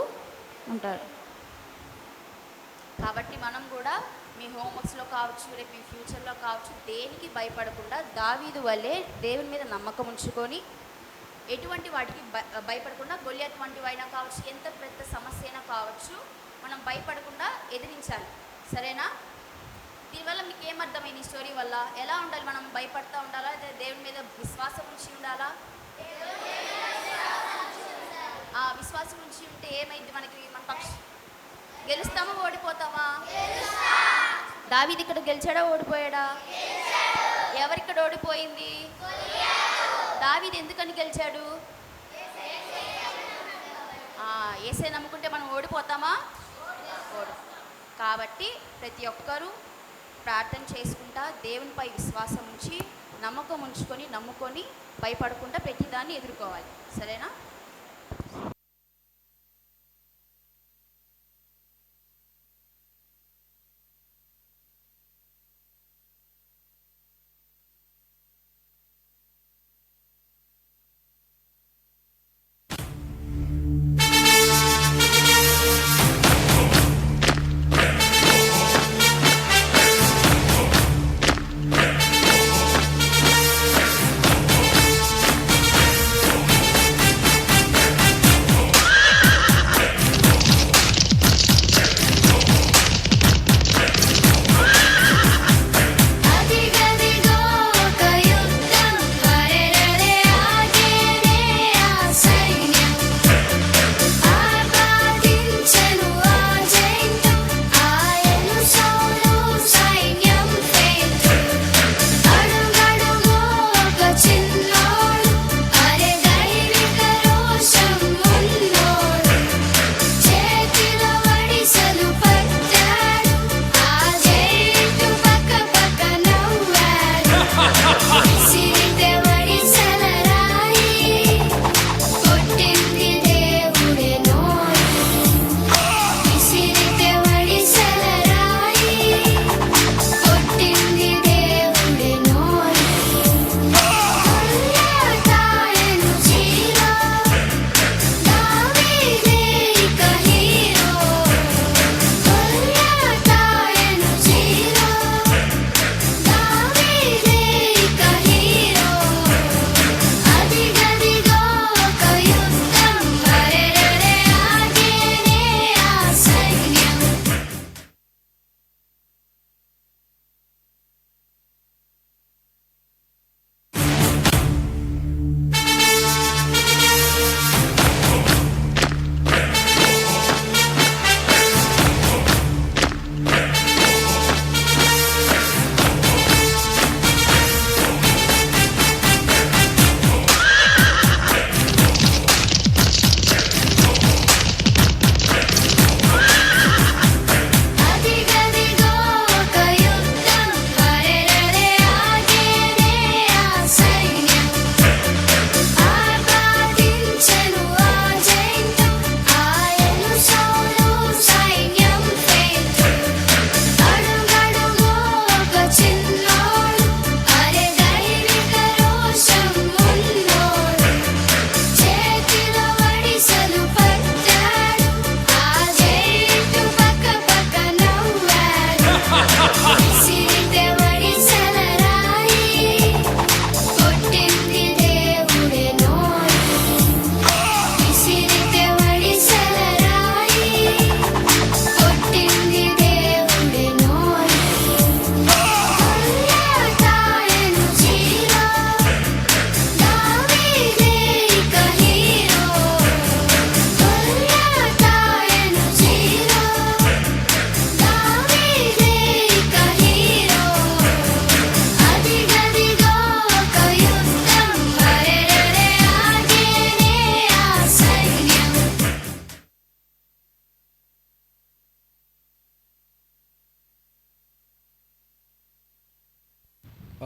ఉంటాడు. కాబట్టి మనం కూడా మీ హోంవర్క్స్లో కావచ్చు, రేపు మీ ఫ్యూచర్లో కావచ్చు, దేనికి భయపడకుండా దావీదు వల్లే దేవుని మీద నమ్మకం ఉంచుకొని ఎటువంటి వాటికి భయపడకుండా గొల్యాత్ వంటివైనా కావచ్చు, ఎంత పెద్ద సమస్య అయినా కావచ్చు, మనం భయపడకుండా ఎదిరించాలి. సరేనా? దీనివల్ల మీకు ఏమర్థమైంది? ఈ స్టోరీ వల్ల ఎలా ఉండాలి? మనం భయపడతా ఉండాలా, లేదా దేవుని మీద విశ్వాసం ఉంచి ఉండాలా? విశ్వాసం ఉంచి ఉంటే ఏమైంది? మన గెలుస్తామా ఓడిపోతామా? దావీదు ఇక్కడ గెలిచాడా ఓడిపోయాడా? ఎవరిక్కడ ఓడిపోయింది? దావీదు ఎందుకని గెలిచాడు? యేసే నమ్ముకుంటే మనం ఓడిపోతామా? కాబట్టి ప్రతి ఒక్కరూ ప్రార్థన చేసుకుంటా దేవునిపై విశ్వాసం ఉంచి నమ్మకం ఉంచుకొని నమ్ముకొని భయపడకుండా ప్రతిదాన్ని ఎదుర్కోవాలి. సరేనా?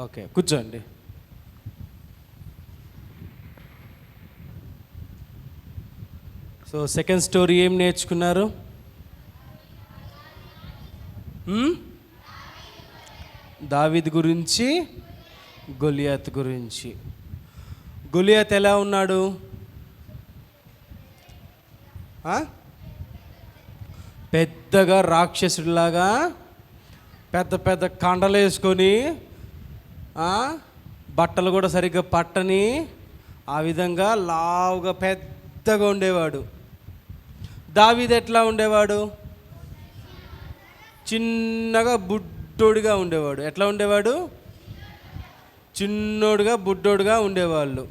ఓకే, కూర్చోండి. సో సెకండ్ స్టోరీ ఏం నేర్చుకున్నారు? దావీదు గురించి, గొలియాత్ గురించి. గొలియాత్ ఎలా ఉన్నాడు? పెద్దగా రాక్షసుడిలాగా పెద్ద పెద్ద కండలు వేసుకొని బట్టలు కూడా సరిగ్గా పట్టని ఆ విధంగా లావుగా పెద్దగా ఉండేవాడు. దావీదు ఎట్లా ఉండేవాడు? చిన్నగా బుడ్డోడిగా ఉండేవాడు. ఎట్లా ఉండేవాడు? చిన్నోడుగా బుడ్డోడుగా ఉండేవాళ్ళు.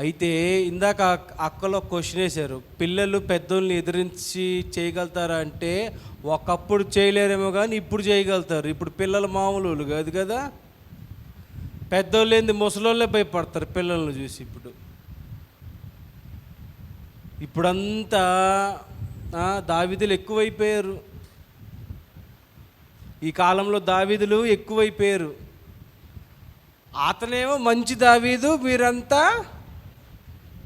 అయితే ఇందాక అక్కలో క్వశ్చన్ వేశారు, పిల్లలు పెద్దోళ్ళని ఎదిరించి చేయగలుగుతారా అంటే ఒకప్పుడు చేయలేరేమో కానీ ఇప్పుడు చేయగలుగుతారు. ఇప్పుడు పిల్లలు మామూలు వాళ్ళు కాదు కదా. పెద్దోళ్ళు ఏంది, ముసలోళ్ళే భయపడతారు పిల్లల్ని చూసి. ఇప్పుడంతా దావీదులు ఎక్కువైపోయారు. ఈ కాలంలో దావీదులు ఎక్కువైపోయారు. అతనేమో మంచి దావీదు, మీరంతా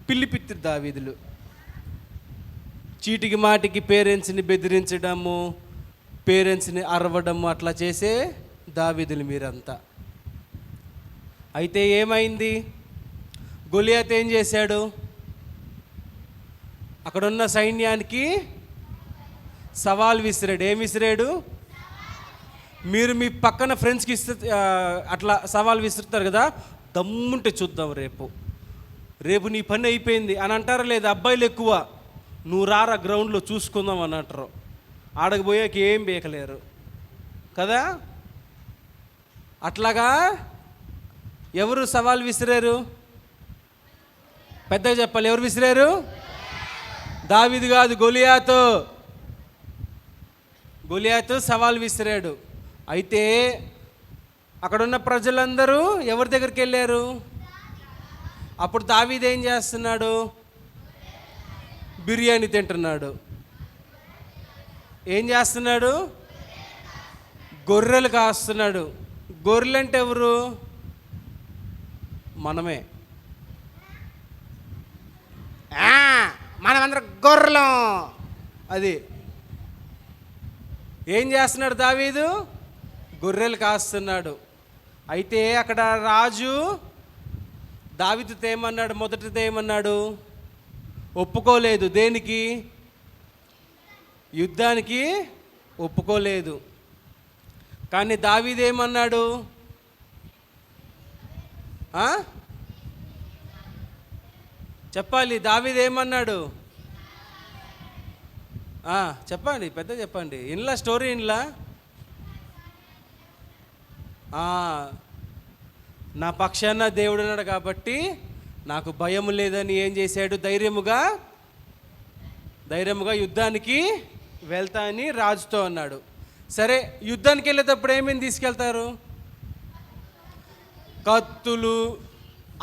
పిల్లిపిత్తి దావీదులు. చీటికి మాటికి పేరెంట్స్ని బెదిరించడము, పేరెంట్స్ని అరవడము అట్లా చేసే దావీదులు మీరంతా. అయితే ఏమైంది? గొలియాత్ ఏం చేశాడు? అక్కడున్న సైన్యానికి సవాల్ విసిరాడు. ఏం విసిరాడు? మీరు మీ పక్కన ఫ్రెండ్స్కి అట్లా సవాల్ విసురుతారు కదా, దమ్ముంటే చూద్దాం రేపు నీ పని అయిపోయింది అని అంటారా లేదా? అబ్బాయిలు ఎక్కువ, నువ్వు రారా గ్రౌండ్లో చూసుకుందాం అని అంటారు. ఆడకపోయాక ఏం బీకలేరు కదా. అట్లాగా ఎవరు సవాల్ విసిరారు? పెద్దగా చెప్పాలి, ఎవరు విసిరారు? దావీదు కాదు, గొలియాతు సవాల్ విసిరాడు. అయితే అక్కడున్న ప్రజలందరూ ఎవరి దగ్గరికి వెళ్ళారు? అప్పుడు దావీదు ఏం చేస్తున్నాడు? బిర్యానీ తింటున్నాడు. ఏం చేస్తున్నాడు? గొర్రెలు కాస్తున్నాడు. గొర్రెలు అంటే ఎవరు? మనమే. మనమందరం గొర్రెలం. అది ఏం చేస్తున్నాడు దావీదు? గొర్రెలు కాస్తున్నాడు. అయితే అక్కడ రాజు దావీదుతో ఏమన్నాడు? మొదటిది ఏమన్నాడు? ఒప్పుకోలేదు. దేనికి? యుద్ధానికి ఒప్పుకోలేదు. కానీ దావీదు ఏమన్నాడు? చెప్పాలి, దావీదు ఏమన్నాడు? చెప్పండి, పెద్ద చెప్పండి. ఇన్లా స్టోరీ ఇన్లా నా పక్షాన దేవుడు ఉన్నాడు కాబట్టి నాకు భయం లేదని ఏం చేశాడు? ధైర్యముగా యుద్ధానికి వెళ్తా అని రాజుతో అన్నాడు. సరే, యుద్ధానికి వెళ్ళేటప్పుడు ఏమేమి తీసుకెళ్తారు? కత్తులు.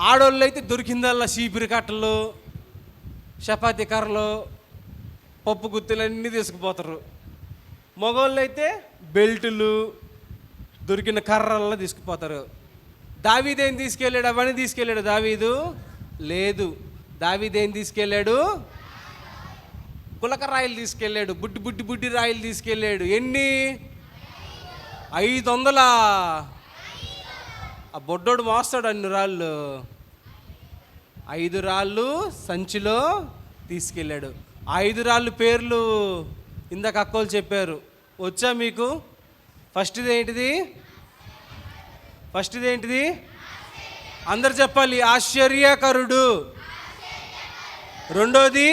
ఆడోళ్ళు అయితే దొరికిందల్లా చీపిరి కట్టలు, చపాతీ కర్రలు, పప్పు గుత్తులు అన్నీ తీసుకుపోతారు. మగవాళ్ళు అయితే బెల్టులు, దొరికిన కర్రల్లో తీసుకుపోతారు. దావీదు ఏం తీసుకెళ్ళాడు? అవన్నీ తీసుకెళ్ళాడు దావీదు? లేదు. దావీదు ఏం తీసుకెళ్ళాడు? కులక రాయిలు తీసుకెళ్ళాడు. బుడ్డి రాయిలు తీసుకెళ్ళాడు. ఎన్ని? 500. ఆ బొడ్డోడు మోస్తాడు అన్ని రాళ్ళు. 5 రాళ్ళు సంచిలో తీసుకెళ్ళాడు. 5 రాళ్ళు పేర్లు ఇందాక అక్కోలు చెప్పారు. వచ్చా మీకు? ఫస్ట్ది ఏంటిది? అందరు చెప్పాలి, ఆశ్చర్యకరుడు. రెండోది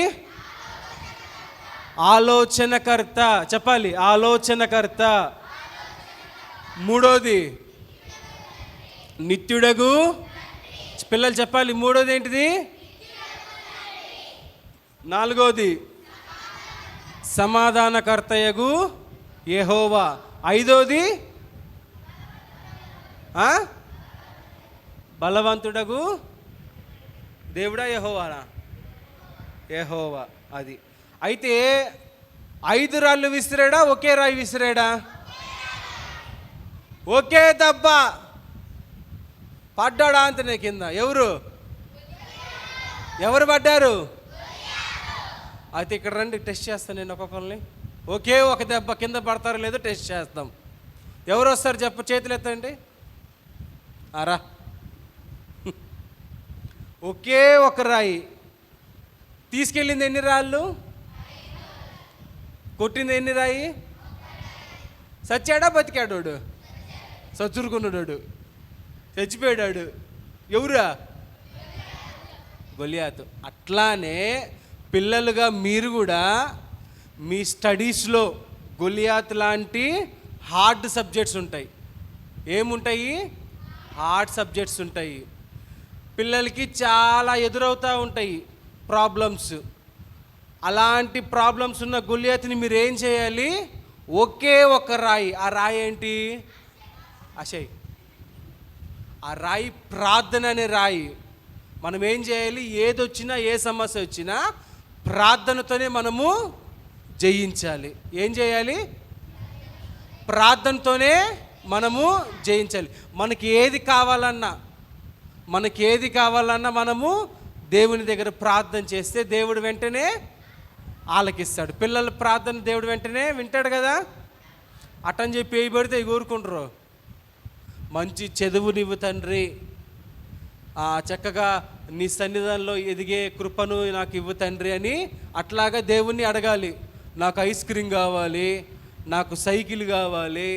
ఆలోచనకర్త. చెప్పాలి, ఆలోచనకర్త. మూడోది నిత్యుడగు. పిల్లలు చెప్పాలి, మూడోది ఏంటిది? నాలుగోది సమాధానకర్తయగు యెహోవా. 5వది బలవంతుడగు దేవుడా యెహోవానా? యెహోవా. అది. అయితే 5 రాళ్ళు విసిరాడా? ఒకే రాయి విసిరాడా? ఒకే దెబ్బ పడ్డాడా అంతనే కింద. ఎవరు పడ్డారు? అయితే ఇక్కడ రండి, టెస్ట్ చేస్తాను నేను ఒక్కొక్కరిని. ఒకే ఒక దెబ్బ కింద పడతారో లేదో టెస్ట్ చేస్తాం. ఎవరు వస్తారు చేతులు ఎత్తండి. రా. ఒకే ఒక రాయి. తీసుకెళ్ళింది ఎన్ని రాళ్ళు? కొట్టింది ఎన్ని రాయి? సచ్చాడా బతికాడోడు? సచ్చురుకున్నాడు, చచ్చిపోయాడు. ఎవరా? గొలియాతు. అట్లానే పిల్లలుగా మీరు కూడా మీ స్టడీస్లో గొలియాతు లాంటి హార్డ్ సబ్జెక్ట్స్ ఉంటాయి. ఏముంటాయి? హార్డ్ సబ్జెక్ట్స్ ఉంటాయి. పిల్లలకి చాలా ఎదురవుతూ ఉంటాయి ప్రాబ్లమ్స్. అలాంటి ప్రాబ్లమ్స్ ఉన్న గొలియాతుని మీరు ఏం చేయాలి? ఒకే ఒక రాయి. ఆ రాయి ఏంటి? అషయ్. ఆ రాయి ప్రార్థన అనే రాయి. మనం ఏం చేయాలి? ఏదొచ్చినా, ఏ సమస్య వచ్చినా ప్రార్థనతోనే మనము జయించాలి. ఏం చేయాలి? ప్రార్థనతోనే మనము జయించాలి. మనకి ఏది కావాలన్నా మనము దేవుని దగ్గర ప్రార్థన చేస్తే దేవుడు వెంటనే ఆలకిస్తాడు. పిల్లల ప్రార్థన దేవుడు వెంటనే వింటాడు కదా. అట్టని చెప్పి ఏ పడితే కోరుకుంటారు. మంచి చదువునివ్వు తండ్రి, చక్కగా నీ సన్నిధానంలో ఎదిగే కృపను నాకు ఇవ్వు తండ్రి అని అట్లాగా దేవుణ్ణి అడగాలి. నాకు ఐస్ క్రీమ్ కావాలి, నాకు సైకిల్ కావాలి,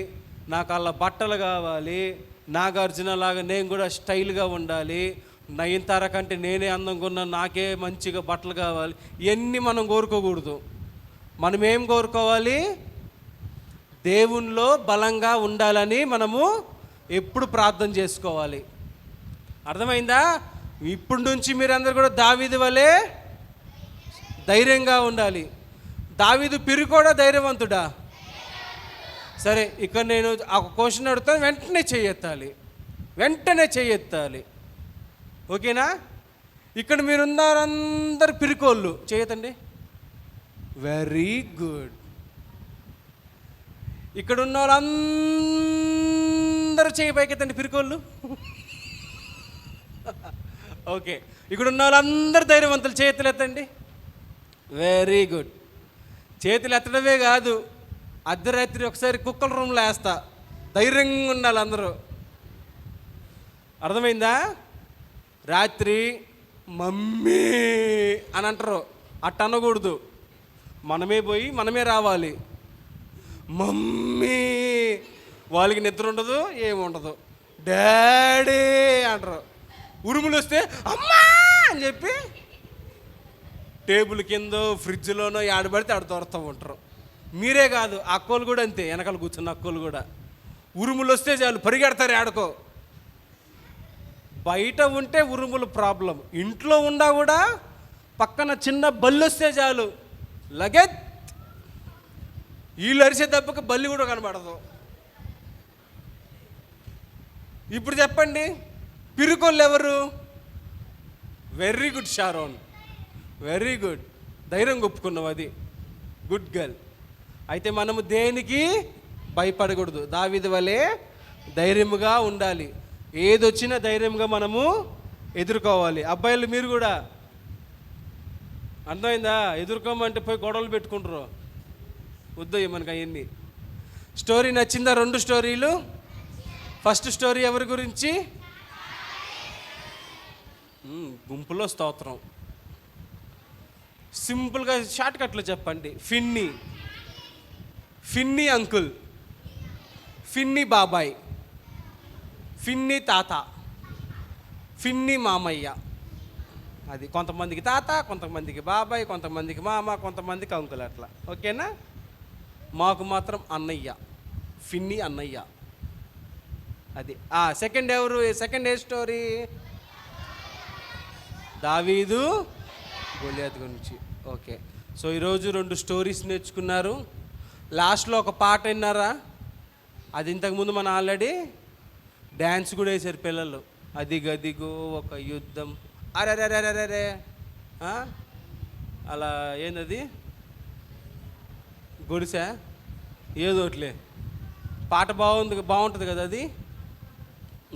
నాకు అలా బట్టలు కావాలి, నాగార్జున లాగా నేను కూడా స్టైల్గా ఉండాలి, నయనతార కంటే నేనే అందంగా ఉన్నా, నాకే మంచిగా బట్టలు కావాలి. ఇవన్నీ మనం కోరుకోకూడదు. మనం ఏం కోరుకోవాలి? దేవునిలో బలంగా ఉండాలని మనము ఎప్పుడు ప్రార్థన చేసుకోవాలి. అర్థమైందా? ఇప్పటి నుంచి మీరందరూ కూడా దావీదు వలె ధైర్యంగా ఉండాలి. దావీదు పిరుకోడా ధైర్యవంతుడా? సరే, ఇక్కడ నేను ఒక క్వశ్చన్ అడుగుతాను, వెంటనే చేయెత్తాలి. ఓకేనా? ఇక్కడ మీరున్నారందరు పిరుకోళ్ళు, చేయతండి. Very good. ఇక్కడ ఉన్న వాళ్ళందరూ చేయి పైకెత్తండి, పిరుకోళ్ళు. ఓకే, ఇక్కడ ఉన్న వాళ్ళందరూ ధైర్యవంతులు, చేతులు ఎత్తండి. Very good. చేతులు ఎత్తడమే కాదు, అర్ధరాత్రి ఒకసారి కుక్కల రూమ్లో వేస్తా, ధైర్యంగా ఉండాలి అందరూ. అర్థమైందా? రాత్రి మమ్మీ అని అంటారు, అట్ట అనకూడదు. మనమే పోయి మనమే రావాలి. మమ్మీ, వాళ్ళకి నిద్ర ఉండదు, ఏముండదు. డాడీ అంటారు. ఉరుములు వస్తే అమ్మా అని చెప్పి టేబుల్ కింద, ఫ్రిడ్జ్లోనో ఆడబడితే ఆడ దొరుకుతూ ఉంటారు. మీరే కాదు, అక్కోళ్ళు కూడా అంతే. వెనకాల కూర్చున్న అక్కోళ్ళు కూడా ఉరుములు వస్తే చాలు పరిగెడతారు ఆడుకో. బయట ఉంటే ఉరుములు ప్రాబ్లం, ఇంట్లో ఉన్నా కూడా పక్కన చిన్న బల్లి వస్తే చాలు లగెత్, వీళ్ళు అరిసే దెబ్బకి బల్లి కూడా కనబడదు. ఇప్పుడు చెప్పండి, పిరుకోళ్ళు ఎవరు? Very good Sharon, very good. ధైర్యం ఒప్పుకున్నావు, అది గుడ్ గర్ల్. అయితే మనము దేనికి భయపడకూడదు, దావీదు వలె ధైర్యముగా ఉండాలి. ఏదొచ్చినా ధైర్యంగా మనము ఎదుర్కోవాలి. అబ్బాయిలు మీరు కూడా, అర్థమైందా? ఎదుర్కోమంటే పోయి గొడవలు పెట్టుకుంటారు, వద్దయ్య మనకు అవన్నీ. స్టోరీ నచ్చిందా? 2 స్టోరీలు. ఫస్ట్ స్టోరీ ఎవరి గురించి? గుంపులో స్తోత్రం. సింపుల్గా షార్ట్ కట్లో చెప్పండి. ఫిన్నీ అంకుల్, ఫిన్నీ బాబాయ్, ఫిన్నీ తాత, ఫిన్నీ మామయ్య. అది కొంతమందికి తాత, కొంతమందికి బాబాయ్, కొంతమందికి మామ, కొంతమందికి అంకుల్, అట్లా. ఓకేనా? మాకు మాత్రం అన్నయ్య, ఫిన్నీ అన్నయ్య. అది. సెకండ్ ఎవరు? సెకండ్ ఏ స్టోరీ? దావీదు గొలియాతు గురించి. ఓకే, సో ఈరోజు 2 స్టోరీస్ నేర్చుకున్నారు. లాస్ట్లో ఒక పాట విన్నారా? అది ఇంతకుముందు మనం ఆల్రెడీ డ్యాన్స్ కూడా వేసారు పిల్లలు. అదిగదిగో ఒక యుద్ధం, అరే అలా. ఏందది? గొడిసా ఏదోట్లే. పాట బాగుంటుంది కదా అది.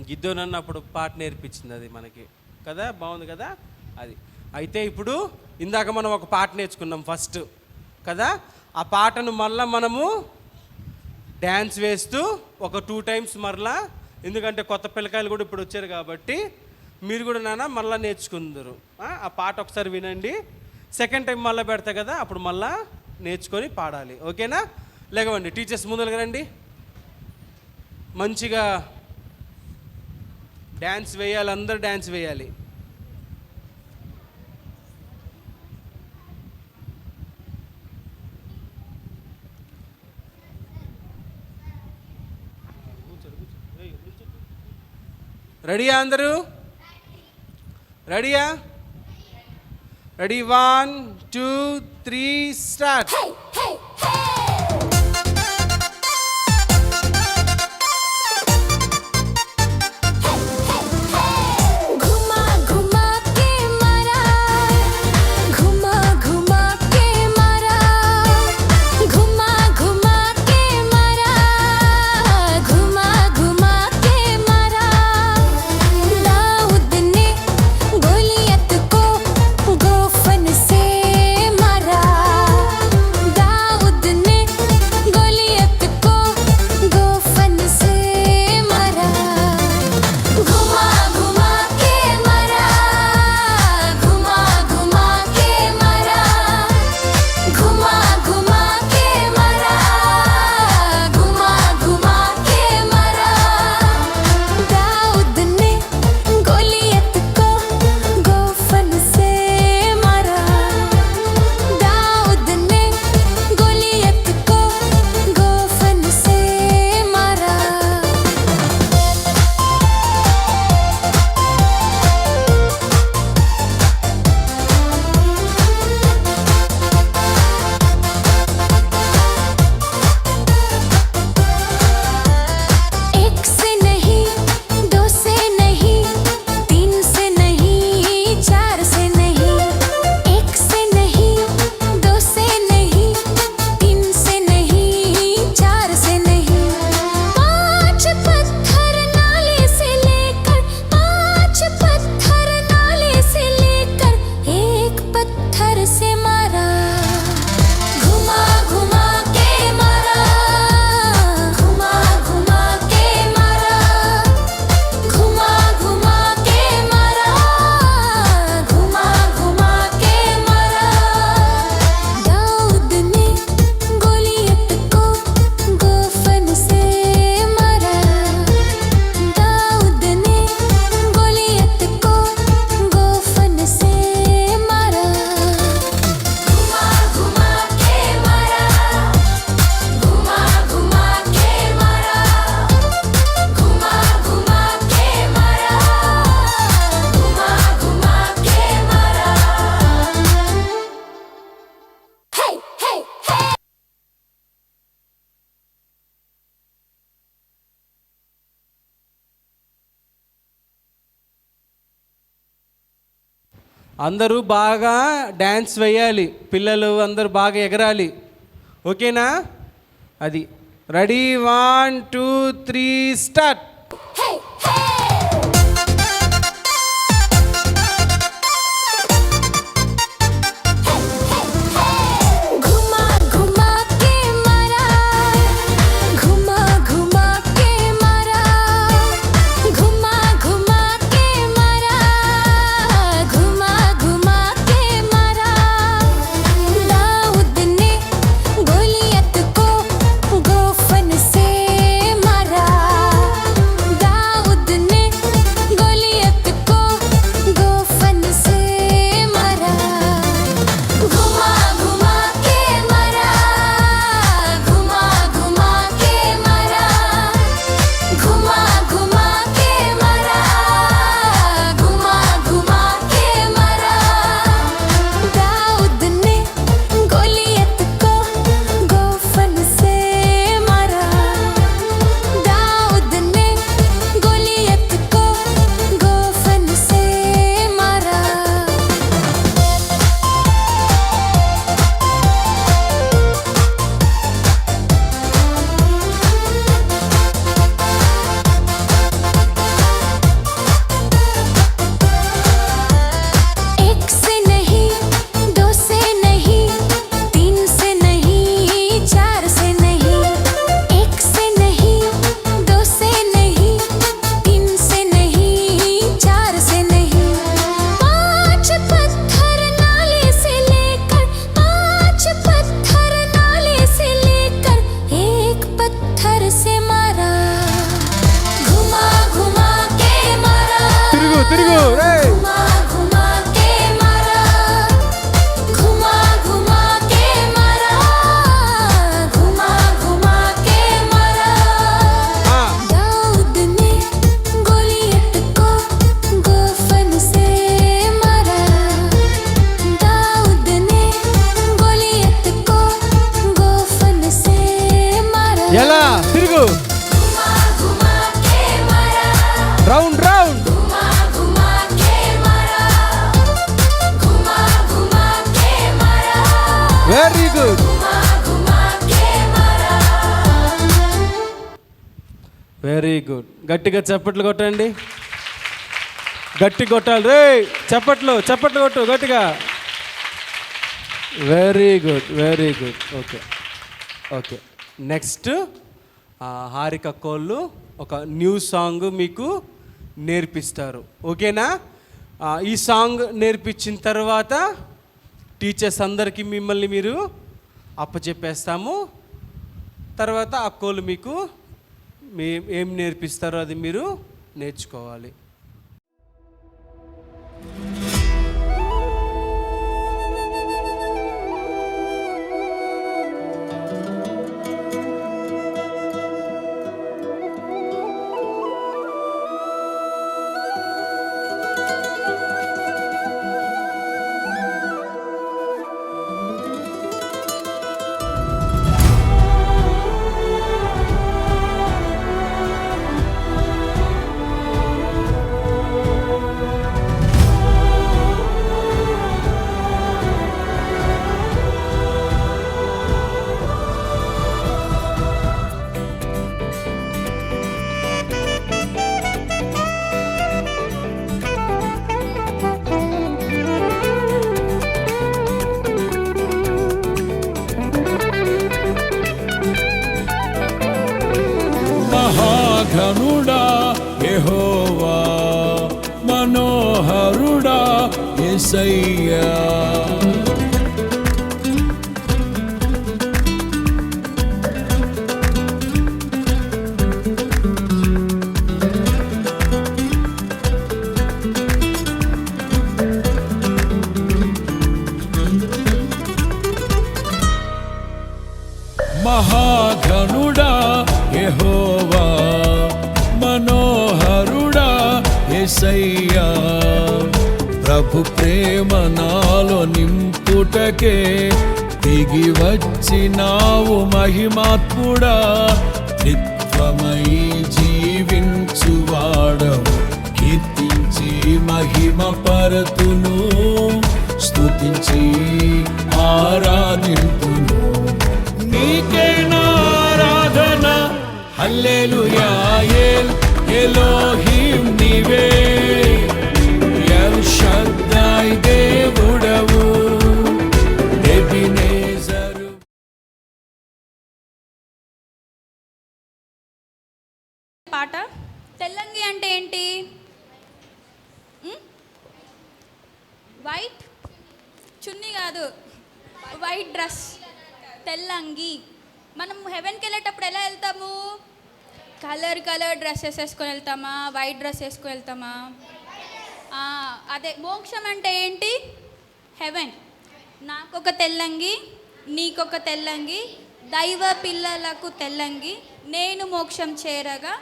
గిద్దోనన్న అప్పుడు పాట నేర్పించింది అది మనకి కదా, బాగుంది కదా అది. అయితే ఇప్పుడు ఇందాక మనం ఒక పాట నేర్చుకున్నాం ఫస్ట్ కదా. ఆ పాటను మళ్ళీ మనము డ్యాన్స్ వేస్తూ ఒక 2 టైమ్స్ మరలా, ఎందుకంటే కొత్త పిల్లకాయలు కూడా ఇప్పుడు వచ్చారు కాబట్టి మీరు కూడా నాన్న మళ్ళీ నేర్చుకుందరు. ఆ పాట ఒకసారి వినండి, సెకండ్ టైం మళ్ళీ పెడతా కదా, అప్పుడు మళ్ళా నేర్చుకొని పాడాలి. ఓకేనా? లేకపోండి, టీచర్స్ ముందుకు రండి. మంచిగా డ్యాన్స్ వేయాలి, అందరూ డ్యాన్స్ వేయాలి. రెడీయా అందరూ? రెడీయా? Ready, 1 2 3 start. घुमा घुमा के मारा घुमा घुमा के मारा घुमा घुमा के मारा घुमा घुमा के मारा दाऊद ने गोलियत को गोफन से मारा दाऊद ने गोलियत को गोफन से मारा घुमा घुमा के मारा घुमा घुमा के मारा घुमा घुमा के मारा घुमा घुमा के मारा दाऊद ने गोलियत को गोफन से मारा दाऊद ने गोलियत को गोफन से मारा एक से नहीं, दो से नहीं, तीन से नहीं, चार से नहीं। एक से नहीं, दो से नहीं, तीन से नहीं, चार से नहीं। पांच पत्थर नाले से लेकर पांच पत्थर नाले से लेकर एक पत्थर से मारा घुमा घुमा के मारा घुमा घुमा के मारा घुमा घुमा के मारा घुमा घुमा के मारा दाऊद ने गोलियत को गोफन से मारा दाऊद ने गोलियत को गोफन से मारा घुमा घुमा के मारा घुमा घुमा के मारा घुमा घुमा के मारा घुमा घुमा के मारा हे हे हे అందరూ బాగా డ్యాన్స్ వేయాలి, పిల్లలు అందరూ బాగా ఎగరాలి. ఓకేనా? అది రెడీ, 1 2 3 స్టార్ట్. hey hey घुमा घुमा के मारा घुमा घुमा के मारा घुमा घुमा के मारा घुमा घुमा के मारा दाऊद ने गोलियत को गोफन से मारा వెరీ గుడ్, వెరీ గుడ్. గట్టిగా చప్పట్లు కొట్టండి, గట్టి కొట్టాలి రే, చప్పట్లు చప్పట్లు కొట్టు గట్టిగా. Very good, very good. Okay okay, next Harika కోళ్ళు ఒక న్యూ సాంగ్ మీకు నేర్పిస్తారు, ఓకేనా? ఈ సాంగ్ నేర్పించిన తర్వాత టీచర్స్ అందరికీ మిమ్మల్ని మీరు అప్పచెప్పేస్తాము. తర్వాత ఆ కోళ్ళు మీకు ఏం నేర్పిస్తారో అది మీరు నేర్చుకోవాలి. మహాఘనుడా యెహోవా, మనోహరుడా యేసయ్యా. మహాఘనుడా యెహోవా, మనోహరుడా యేసయ్యా. ప్రభు ప్రేమ నాలో నింపుటకే దిగి వచ్చినావు మహిమాత్ముడా. త్రిత్వమై జీవించువాడవు, కీర్తించి మహిమ పరతును, స్తుతించి ఆరాధింతును. నీకే ఆరాధన, హల్లెలూయా. ఎలోహిం నీవే, ఎల్ షద్దాయ్ దేవుడవు, ఎబినేజరు. పాట తెల్లంగి అంటే ఏంటి? వైట్ చున్నీ కాదు, వైట్ డ్రెస్ తెల్లంగి. మనం హెవెన్కి వెళ్ళేటప్పుడు ఎలా వెళ్తాము? కలర్ డ్రెస్సెస్ వేసుకొని వెళ్తామా? వైట్ డ్రెస్ వేసుకొని వెళ్తామా? అదే మోక్షం అంటే ఏంటి? హెవెన్. నాకొక తెల్లంగి, నీకొక తెల్లంగి, దైవ పిల్లలకు తెల్లంగి, నేను మోక్షం చేరగా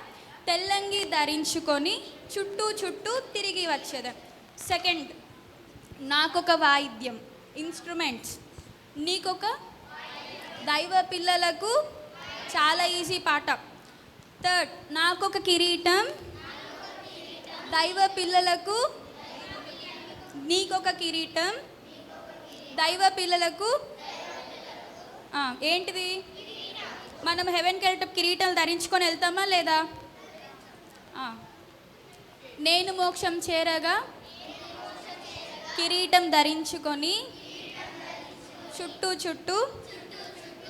తెల్లంగి ధరించుకొని చుట్టూ చుట్టూ తిరిగి వచ్చేదా. సెకండ్, నాకొక వాయిద్యం, ఇన్స్ట్రుమెంట్స్. నీకొక దైవ పిల్లలకు చాలా ఈజీ పాట. థర్డ్, నాకొక కిరీటం, దైవ పిల్లలకు, నీకొక కిరీటం, దైవ పిల్లలకు. ఏంటిది? మనం హెవెన్కి వెళ్ళేటప్పుడు కిరీటాలు ధరించుకొని వెళ్తామా లేదా? నేను మోక్షం చేరగా కిరీటం ధరించుకొని చుట్టూ చుట్టూ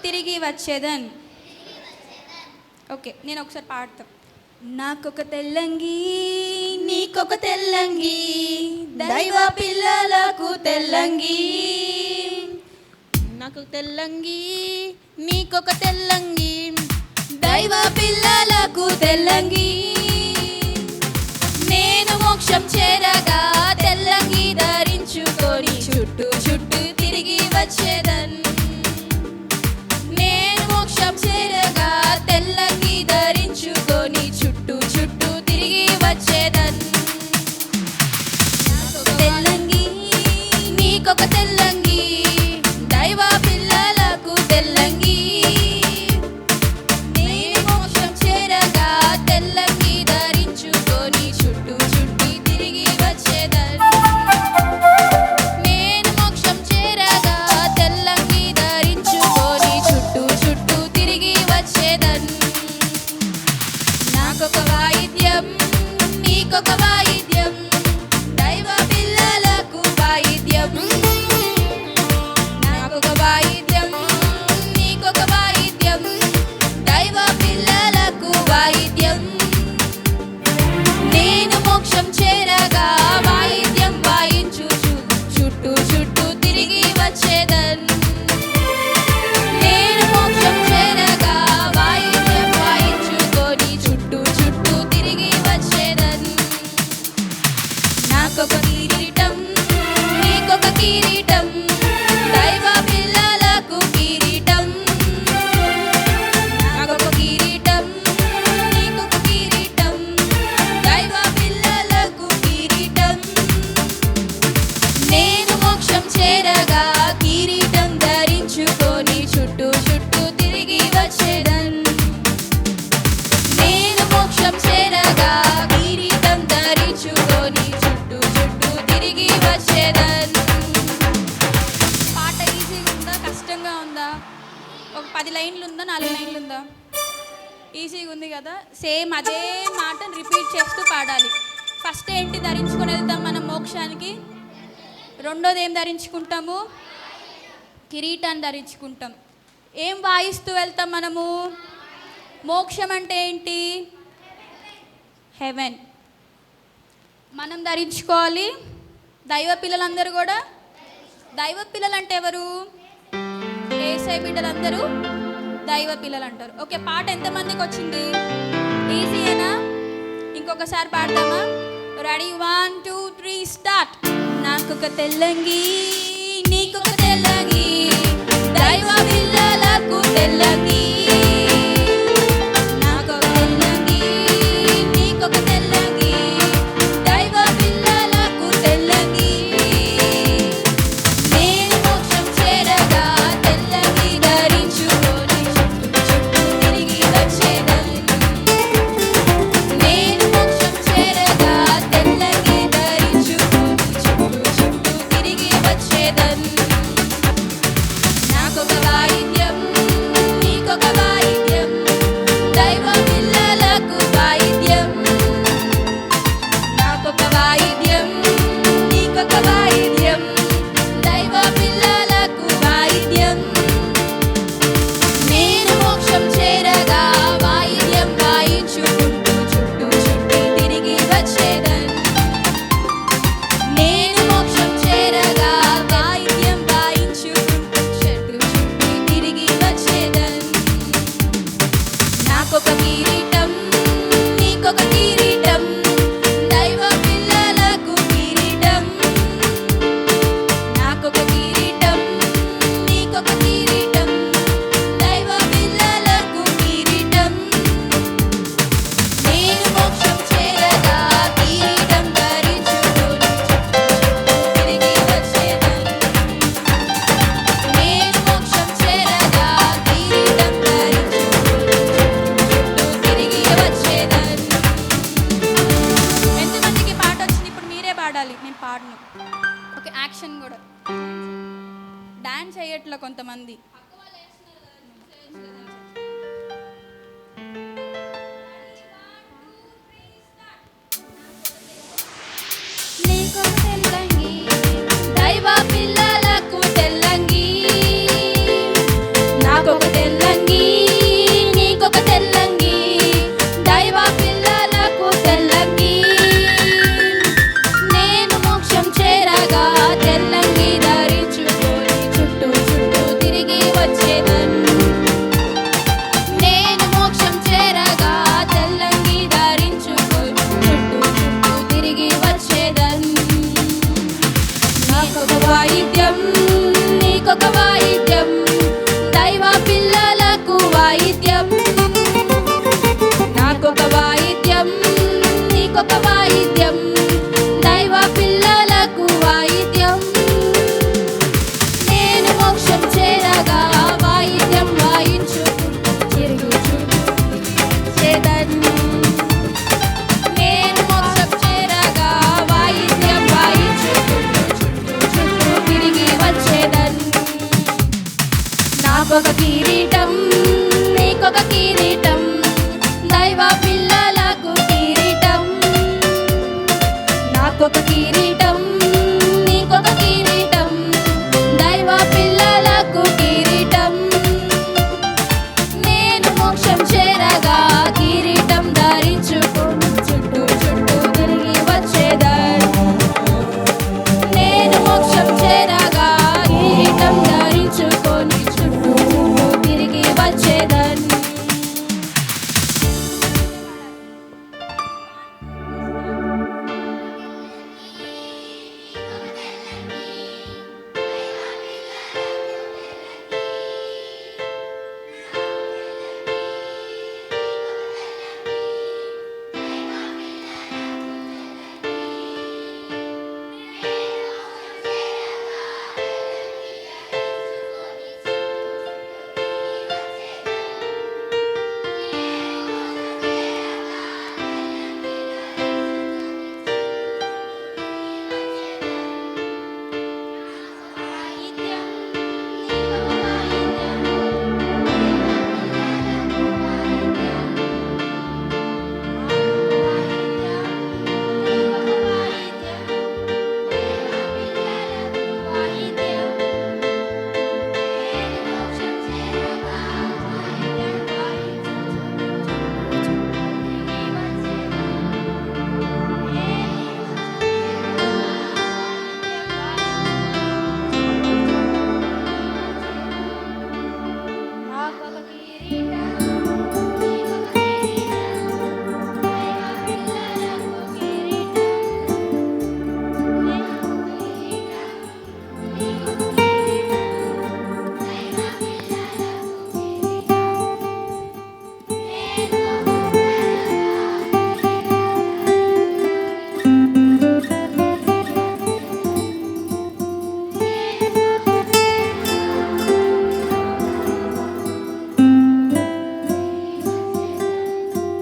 తిరిగి వచ్చేదన్. ఓకే, నేను ఒకసారి పాడతా. నాకొక తెల్లంగి, నీకొక తెల్లంగి, దైవ పిల్లలకు తెల్లంగి. నాకు తెల్లంగి, నీకొక తెల్లంగి, దైవ పిల్లలకు తెల్లంగి. నేను మోక్షం చేరగా తెల్లంగి ధరించుకొని చుట్టూ చుట్టూ తిరిగి వచ్చేదన్. నేను మోక్షం చేరగా తెల్లంగి ధరించుకొని చుట్టూ చుట్టూ తిరిగి వచ్చేదన్. తెల్లంగి, నీకొక తెల్లంగి, దైవ పిల్లలకు తెల్లంగి. నేను మోక్షం చేరగా తెల్లంగి ధరించుకొని చుట్టూ చుట్టూ తిరిగి వచ్చేదన్. నేను మోక్షం చేరగా తెల్లంగి ధరించుకొని చేరగా కిరీటం ధరించుకొని చుట్టూ చుట్టూ తిరిగి వచ్చేదన్. నేను మోక్షం చేరగా కిరీటం ధరించుకొని చుట్టూ చుట్టూ తిరిగి వచ్చేదన్. పాట ఈజీగా ఉందా, కష్టంగా ఉందా? ఒక 10 లైన్లు ఉందా, 4 లైన్లు ఉందా? ఈజీగా ఉంది కదా. సేమ్ అదే మాటను రిపీట్ చేస్తూ పాడాలి. ఫస్ట్ ఏంటి ధరించుకొని వెళ్తాం మనం మోక్షానికి? రెండోది ఏం ధరించుకుంటాము? కిరీటాన్ని ధరించుకుంటాం. ఏం వాయిస్తూ వెళ్తాం మనము? మోక్షం అంటే ఏంటి? హెవెన్. మనం ధరించుకోవాలి. దైవ పిల్లలందరూ కూడా, దైవ పిల్లలు అంటే ఎవరు? యేసయ్య బిడ్డలందరూ దైవ పిల్లలు అంటారు. ఓకే, పాట ఎంతమందికి వచ్చింది? ఈజీయేనా? ఇంకొకసారి పాడతామా? Ready, 1 2 3 start. నాకొక తెల్లంగి, నీకొక తెల్లంగి, దైవ పిల్లలకు తెల్లంగి. నాకొక తెల్లంగి, నీకొక తెల్లంగి, దైవ పిల్లలకు తెల్లంగి. నేను మోక్షం చేరగా తెల్లంగి ధరించుకొని చుట్టూ చుట్టూ తిరిగి వచ్చేదన్. నేను మోక్షం చేరగా తెల్లంగి ధరించుకొని చుట్టూ చుట్టూ తిరిగి వచ్చేదన్. నాకొక వాయిద్యం, నీకొక వాయిద్యం, దైవ పిల్లలకు వాయిద్యం. నాకొక వాయిద్యం, నీకొక వాయిద్యం, దైవ పిల్లలకు వాయిద్యం. నేను మోక్షం చేరగా వాయిద్యం వాయించుకుంటూ చుట్టూ చుట్టూ తిరిగి వచ్చేదన్. నేను మోక్షం చేరగా వాయిద్యం వాయించుకుంటూ చుట్టూ చుట్టూ తిరిగి వచ్చేదన్. నాకొక కిరీటం, నీకొక కిరీటం, దైవ పిల్లలకు కిరీటం. నాకొక కిరీటం, నీకొక కిరీటం, దైవ పిల్లలకు కిరీటం. నేను మోక్షం చేరగా కిరీటం ధరించుకొని చుట్టూ చుట్టూ తిరిగి వచ్చేదన్. నేను మోక్షం చేరగా కిరీటం ధరించుకొని చుట్టూ తిరిగి వచ్చేదన్. ఎంతమందికి పాట వచ్చింది? ఇప్పుడు మీరే పాడాలి, నేను పాడను. ఓకే, యాక్షన్ కూడా. డాన్స్ చేయట్లా కొంతమంది. నీకొక తెల్లంగి, దైవ పిల్లలకు తెల్లంగి. నాకొక తెల్లంగి, నీకొక తెల్లంగి, దైవ పిల్లలకు తెల్లంగి. నేను మోక్షం చేరగా తెల్లంగి ధరించుకొని చుట్టూ చుట్టూ తిరిగి వచ్చేదన్. నేను మోక్షం చేరగా తెల్లంగి ధరించుకొని చుట్టూ చుట్టూ తిరిగి వచ్చేదన్. నాకొక వాయిద్యం, నీకొక వాయిద్యం, దైవ పిల్లలకు వాయిద్యం. నాకొక వాయిద్యం, నీకొక వాయిద్యం, దైవ పిల్లలకు వాయిద్యం. నేను మోక్షం చేరగా వాయిద్యం వాయించుకుంటూ తిరిగి చుట్టూ వచ్చేదన్. నేను మోక్షం చేరగా వాయిద్యం వాయించుకుంటూ చుట్టూ చుట్టూ తిరిగి వచ్చేదన్. నాకొక కిరీటం, నీకొక కిరీటం, దైవ పిల్లలకు కిరీటం.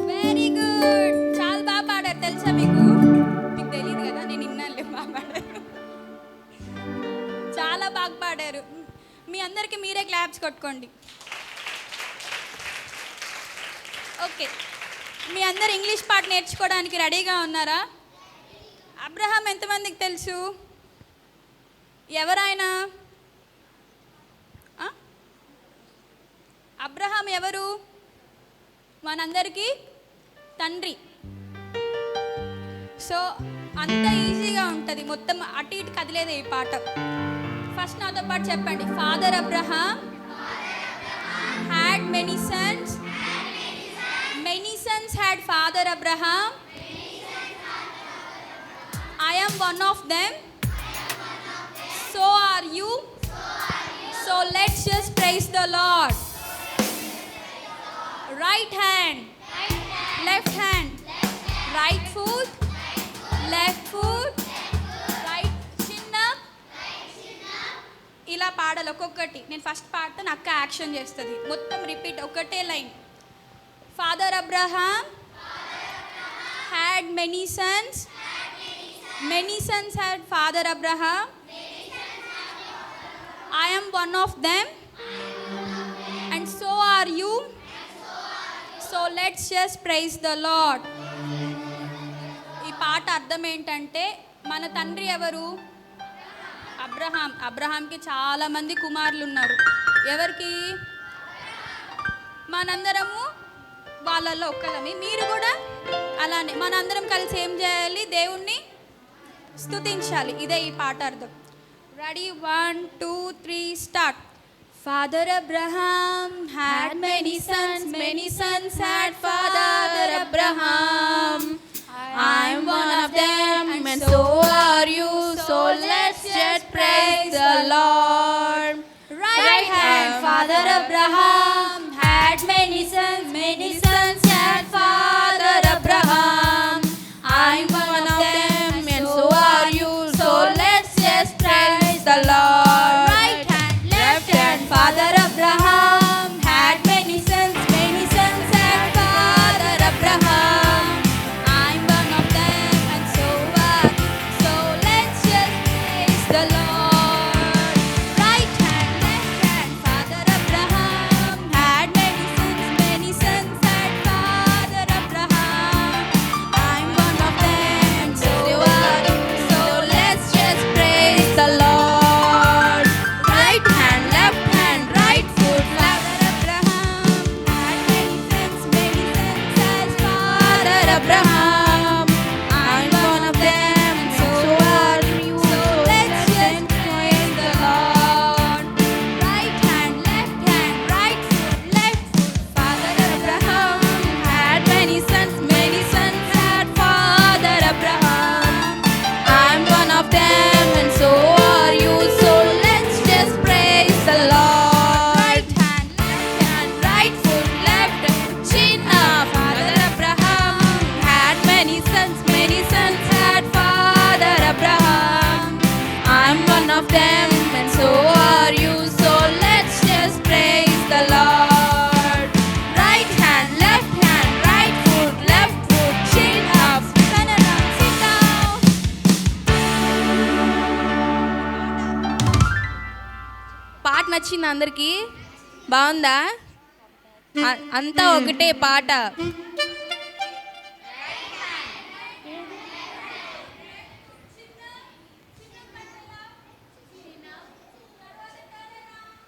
వెరీ గుడ్, చాలా బాగా పాడారు. తెలుసా మీకు? మీకు తెలియదు కదా, నేను విన్నానులే, బాగా పాడారు. చాలా బాగా పాడారు. మీ అందరికీ మీరే క్లాప్స్ కొట్టుకోండి. ఓకే, మీ అందరు ఇంగ్లీష్ పాట నేర్చుకోవడానికి రెడీగా ఉన్నారా? అబ్రహాం ఎంతమందికి తెలుసు? ఎవరైనా? అబ్రహాం ఎవరు? మనందరికీ తండ్రి. సో అంత ఈజీగా ఉంటుంది, మొత్తం అటు ఇటు కదిలేదు ఈ పాట. ఫస్ట్ నాతో పాటు చెప్పండి. Father Abraham had many Sons. Many Sons had father Abraham. I am one of them. So are you. So let's just praise the Lord. Right hand, left hand, right foot, left foot, right chin up. ఇలా పాడాలి ఒక్కొక్కటి. నేను first పాడతాను, అక్క action చేస్తుంది. మొత్తం repeat, ఒకటే line. Father Abraham had many Sons. Many sons had Father Abraham. I am one of them. And so are you. So let's just praise the Lord. ఈ పాట అర్థం ఏంటంటే, మన తండ్రి ఎవరు? అబ్రహాం. అబ్రహాంకి చాలామంది కుమారులు ఉన్నారు. ఎవరికి? మనందరము వాళ్ళల్లో ఒక్కలమి. మీరు కూడా అలానే మనందరం కలిసి ఏం చేయాలి? దేవుణ్ణి స్తుతించాలి. ఇదే ఈ పాట అర్థం. Ready, 1 2 3 start. Father Abraham had many Sons. Many Sons had father Abraham. I am one of them and so are you. So let's just praise the Lord. Right hand, Father Abraham had many sons. Many sons had Father Abraham. I am one of them and so are you. So let's just praise the Lord. Right hand, left hand, Father Abraham had many sons. Many sons had Father Abraham. I'm one of them and so are you. So let's just praise the Lord. Right hand, left hand, Father Abraham had many sons. Many sons had Father Abraham. I'm one of them, so are you. So let's just praise the Lord. Right hand, left hand, right foot, Father Abraham had many sons. Many sons as Father Abraham. I'm one of them, so are you. So let's just praise the Lord. Right hand, left hand, right foot, left foot, Father Abraham had many sons. Many sons had Father Abraham. I'm one of them and so are you. So let's just praise the Lord. Right hand, left hand, right foot, left chin up. Father Abraham had many sons. Many sons had Father Abraham. I'm one of them and so are you. So let's just praise the Lord. Right hand, left hand, right foot, chin up. Turn around, sit down. పాట నచ్చింది అందరికీ? బాగుందా? అంతా ఒకటే పాట.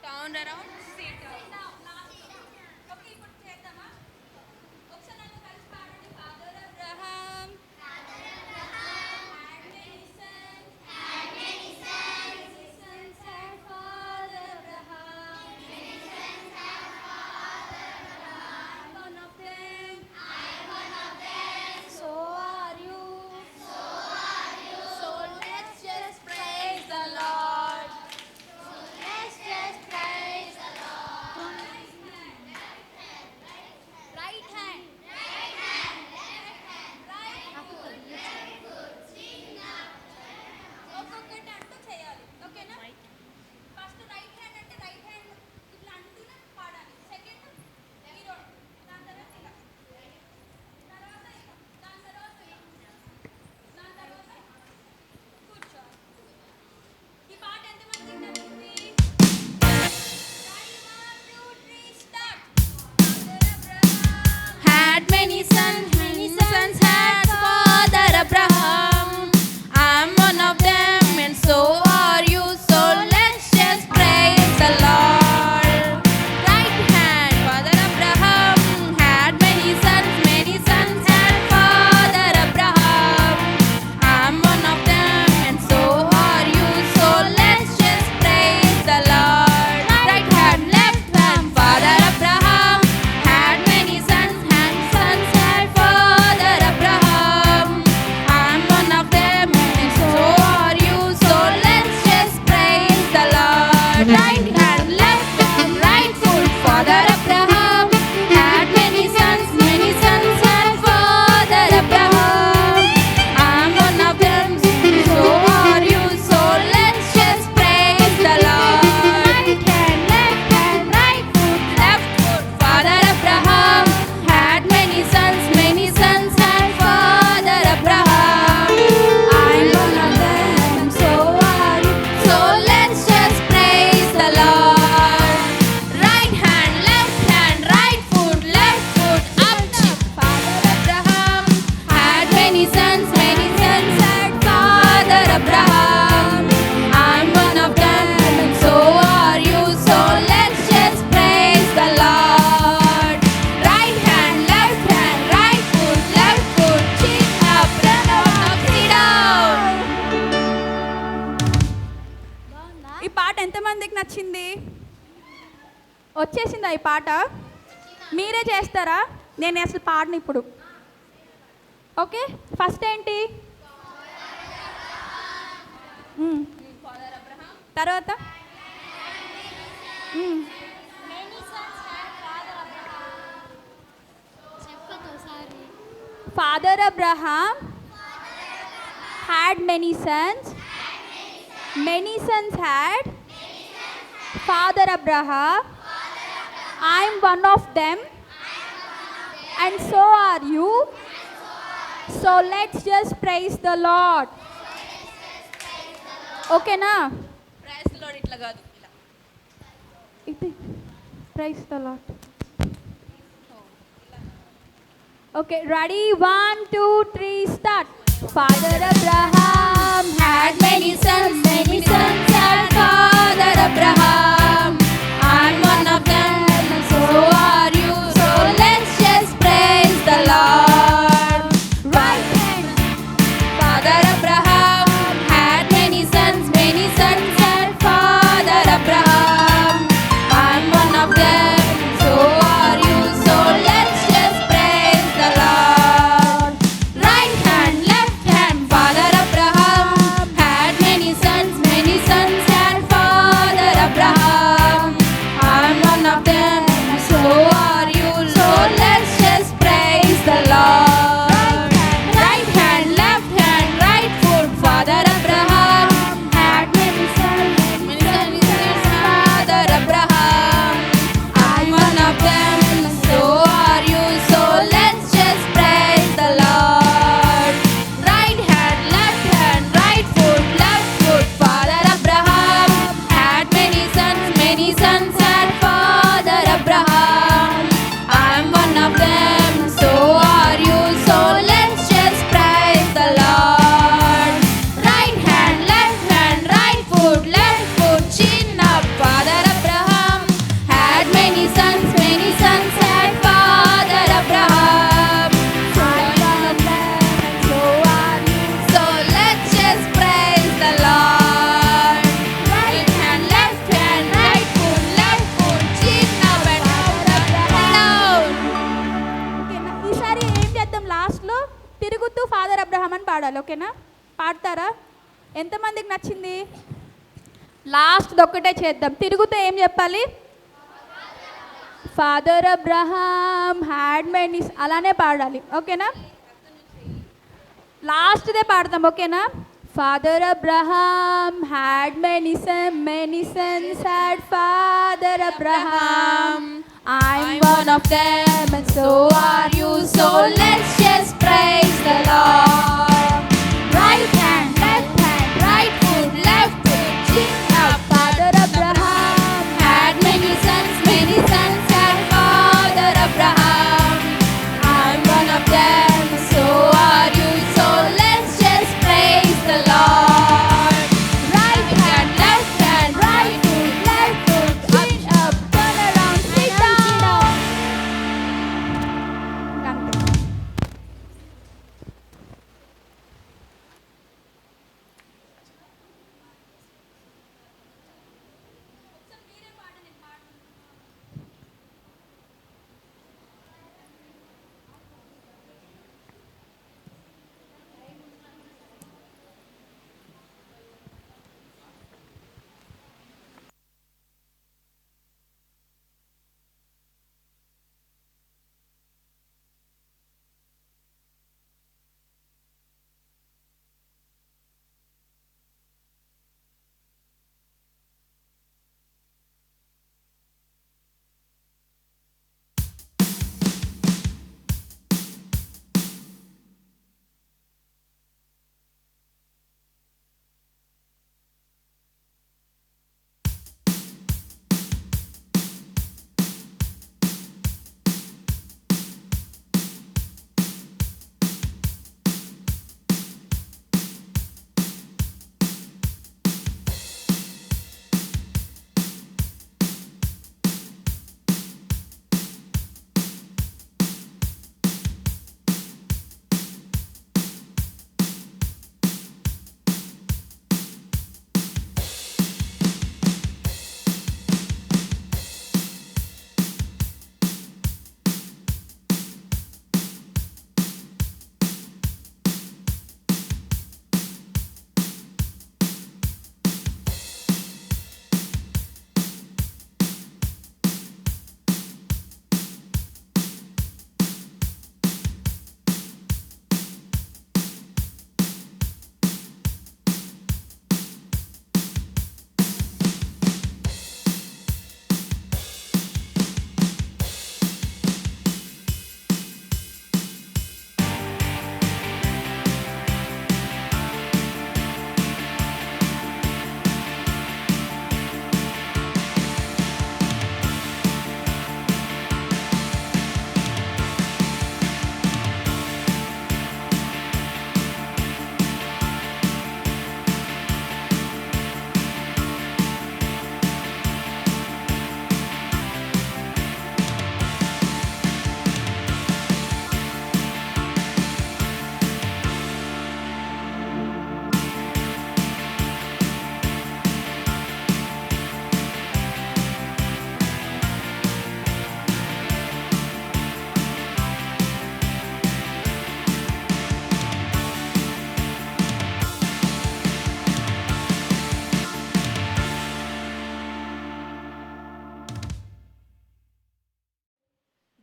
Turn around, sit down. Okay, ఇప్పుడు చేద్దామా? ఒకసారి నాతో కలిసి పాడండి. Father Abraham had many sons. Many sons had Father Abraham. I'm one of them. So are you. So let's just praise the Lord. right hand, left hand, right foot. Father Abraham had many sons had Father Abraham. I'm one of them, so are you. So let's just praise the Lord. Right hand, right foot, left foot. Father Abraham had many sons had Father Abraham. I'm one of them, so are you. So let's just praise the Lord. Right hand, right foot, up chip. Father Abraham had many sons had Father Abraham. I'm one of them, and so are you. So let's just praise the Lord. Right hand, right foot, chin up, run up, sit down. ఈ పాట ఎంతమందికి నచ్చింది? వచ్చేసిందా ఈ పాట? మీరే చేస్తారా? నేను అసలు పాడను ఇప్పుడు. ఓకే, ఫస్ట్ ఏంటి? తర్వాత father Abraham had many Sons had Father Abraham. I'm one of them, and so are you. So let's just praise the Lord. Okay na? Praise the lord ఇట్లా కాదు, ఇలా. Praise the Lord. Okay, ready? 1, 2, 3, start. Father Abraham Had many sons had Father Abraham. I'm one of them, and so are you. So let's just praise the Lord. Right hand, Father Abraham had many sons had Father Abraham. I'm one of them, so are you. So let's just praise the Lord. Right hand, Father Abraham had many sons had Father Abraham. I'm one of them, so are you. So let's just praise the Lord. Right hand, right foot. Father Abraham had many sons Father Abraham. I'm one of them, so are you. So let's just praise the Lord. Right hand, right foot, Father Abraham had many sons had Father Abraham. I'm one of them, so are you. So let's just praise the Lord. Right hand, right foot, chin up. Father Abraham had many sons had Father Abraham. I'm one of them, and so are you. So let's just praise the Lord. Right hand, right foot, chin up and down. ఓకేనా? ఈసారి ఏం చేద్దాం? లాస్ట్లో తిరుగుతూ father Abraham అని పాడాలి. ఓకేనా? పాడతారా? ఎంతమందికి నచ్చింది? లాస్ట్ ఒక్కటే చేద్దాం. తిరుగుతూ ఏం చెప్పాలి? ఫాదర్ అబ్రహాం హ్యాడ్ మెనీ, అలానే పాడాలి. ఓకేనా? లాస్ట్దే పాడతాం. ఓకేనా? Father Abraham had many Sons had Father Abraham. I'm one of them, and so are you. So let's just praise the Lord. Right hand, right foot, chin up. Father Abraham had many sons had Father Abraham. I'm one of them, so are you. So let's just praise the Lord. Right hand, right foot, chin up, turn around, sit down. అంతే.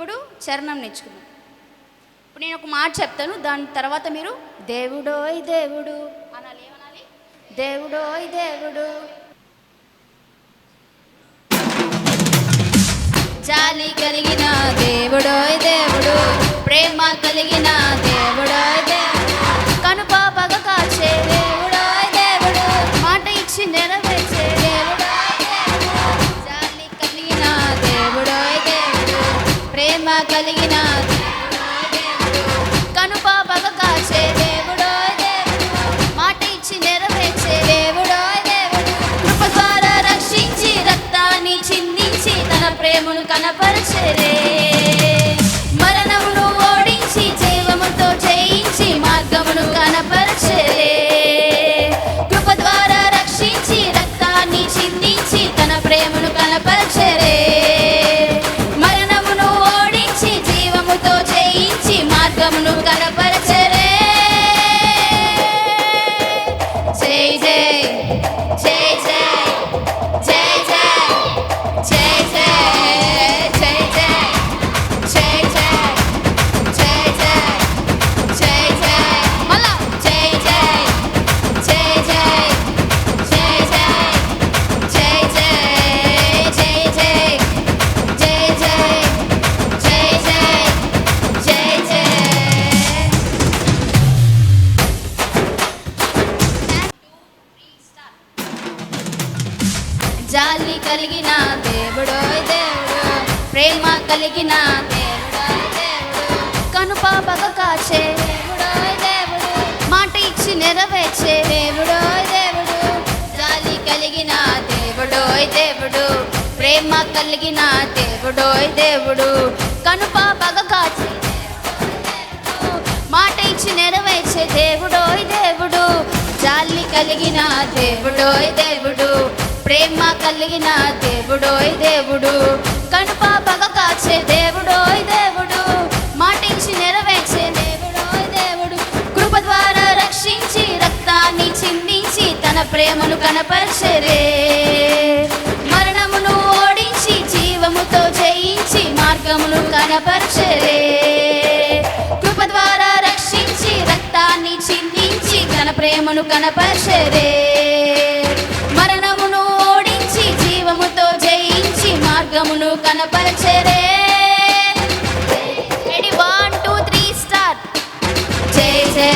ఇప్పుడు చరణం నేర్చుకుందాం. ఇప్పుడు నేను ఒక మాట చెప్తాను, దాని తర్వాత మీరు దేవుడోయ్ దేవుడు అనాలి. ఏమనాలి? దేవుడోయ్ దేవుడు. జాలి కలిగిన దేవుడోయ్ దేవుడు, ప్రేమ కలిగిన దేవుడోయ్ దేవుడు, కనుపాపగ కాచే దేవుడోయ్ దేవుడు, మాట ఇచ్చి నెరవేర్చే దేవుడోయ్ దేవుడు. జాలి కలిగిన దేవుడోయ్ దేవుడు, ప్రేమ కలిగిన దేవుడోయ్ దేవుడు, కనుపాపగ కాచే దేవుడోయ్ దేవుడు, మాట ఇచ్చి నెరవేర్చే దేవుడోయ్ దేవుడు, కృప ద్వారా రక్షించి రక్తాన్ని చిందించి తన ప్రేమను కనపరచరే, మరణమును ఓడించి జీవముతో జయించి మార్గమును కనపరచరే, కృప ద్వారా రక్షించి రక్తాన్ని చిందించి తన ప్రేమను కనపరచరే, మరణమును ఓడించి జీవముతో జయించి మార్గమును కనపరచరే. జై జై జై జై జై జై జై జై జై జై జై జై జై జై జై మళ్ళా జై జై జై జై జై జై జై జై జై జై జై జై జై జై జై. జాలి కలిగిన దేవుడోయ్ దేవుడు, ప్రేమ కలిగిన దేవుడోయ్ దేవుడు, కనుపాపగ కాచే దేవుడోయ్ దేవుడు, మాట ఇచ్చి నెరవేర్చే దేవుడోయ్ దేవుడు. జాలి కలిగిన దేవుడోయ్ దేవుడు, ప్రేమ కలిగిన దేవుడోయ్ దేవుడు, కనుపాపగ కాచే దేవుడోయ్ దేవుడు, మాట ఇచ్చి నెరవేర్చే దేవుడోయ్ దేవుడు. జాలి కలిగిన దేవుడోయ్ దేవుడు, ప్రేమ కలిగిన దేవుడోయ్ దేవుడు, కనుపాపగ కాచే దేవుడోయ్ దేవుడు, మాటించి నెరవేర్చే దేవుడోయ్ దేవుడు, కృప ద్వారా రక్షించి రక్తాన్ని చిందించి తన ప్రేమను కనపరచరే, మరణమును ఓడించి జీవముతో జయించి మార్గమును కనపరచరే, కృప ద్వారా రక్షించి రక్తాన్ని చిందించి తన ప్రేమను కనపరచరే, మరణమును ఓడించి జీవముతో జయించి మార్గమును కనపరచరే. Ready 1 2 3 start. జై జై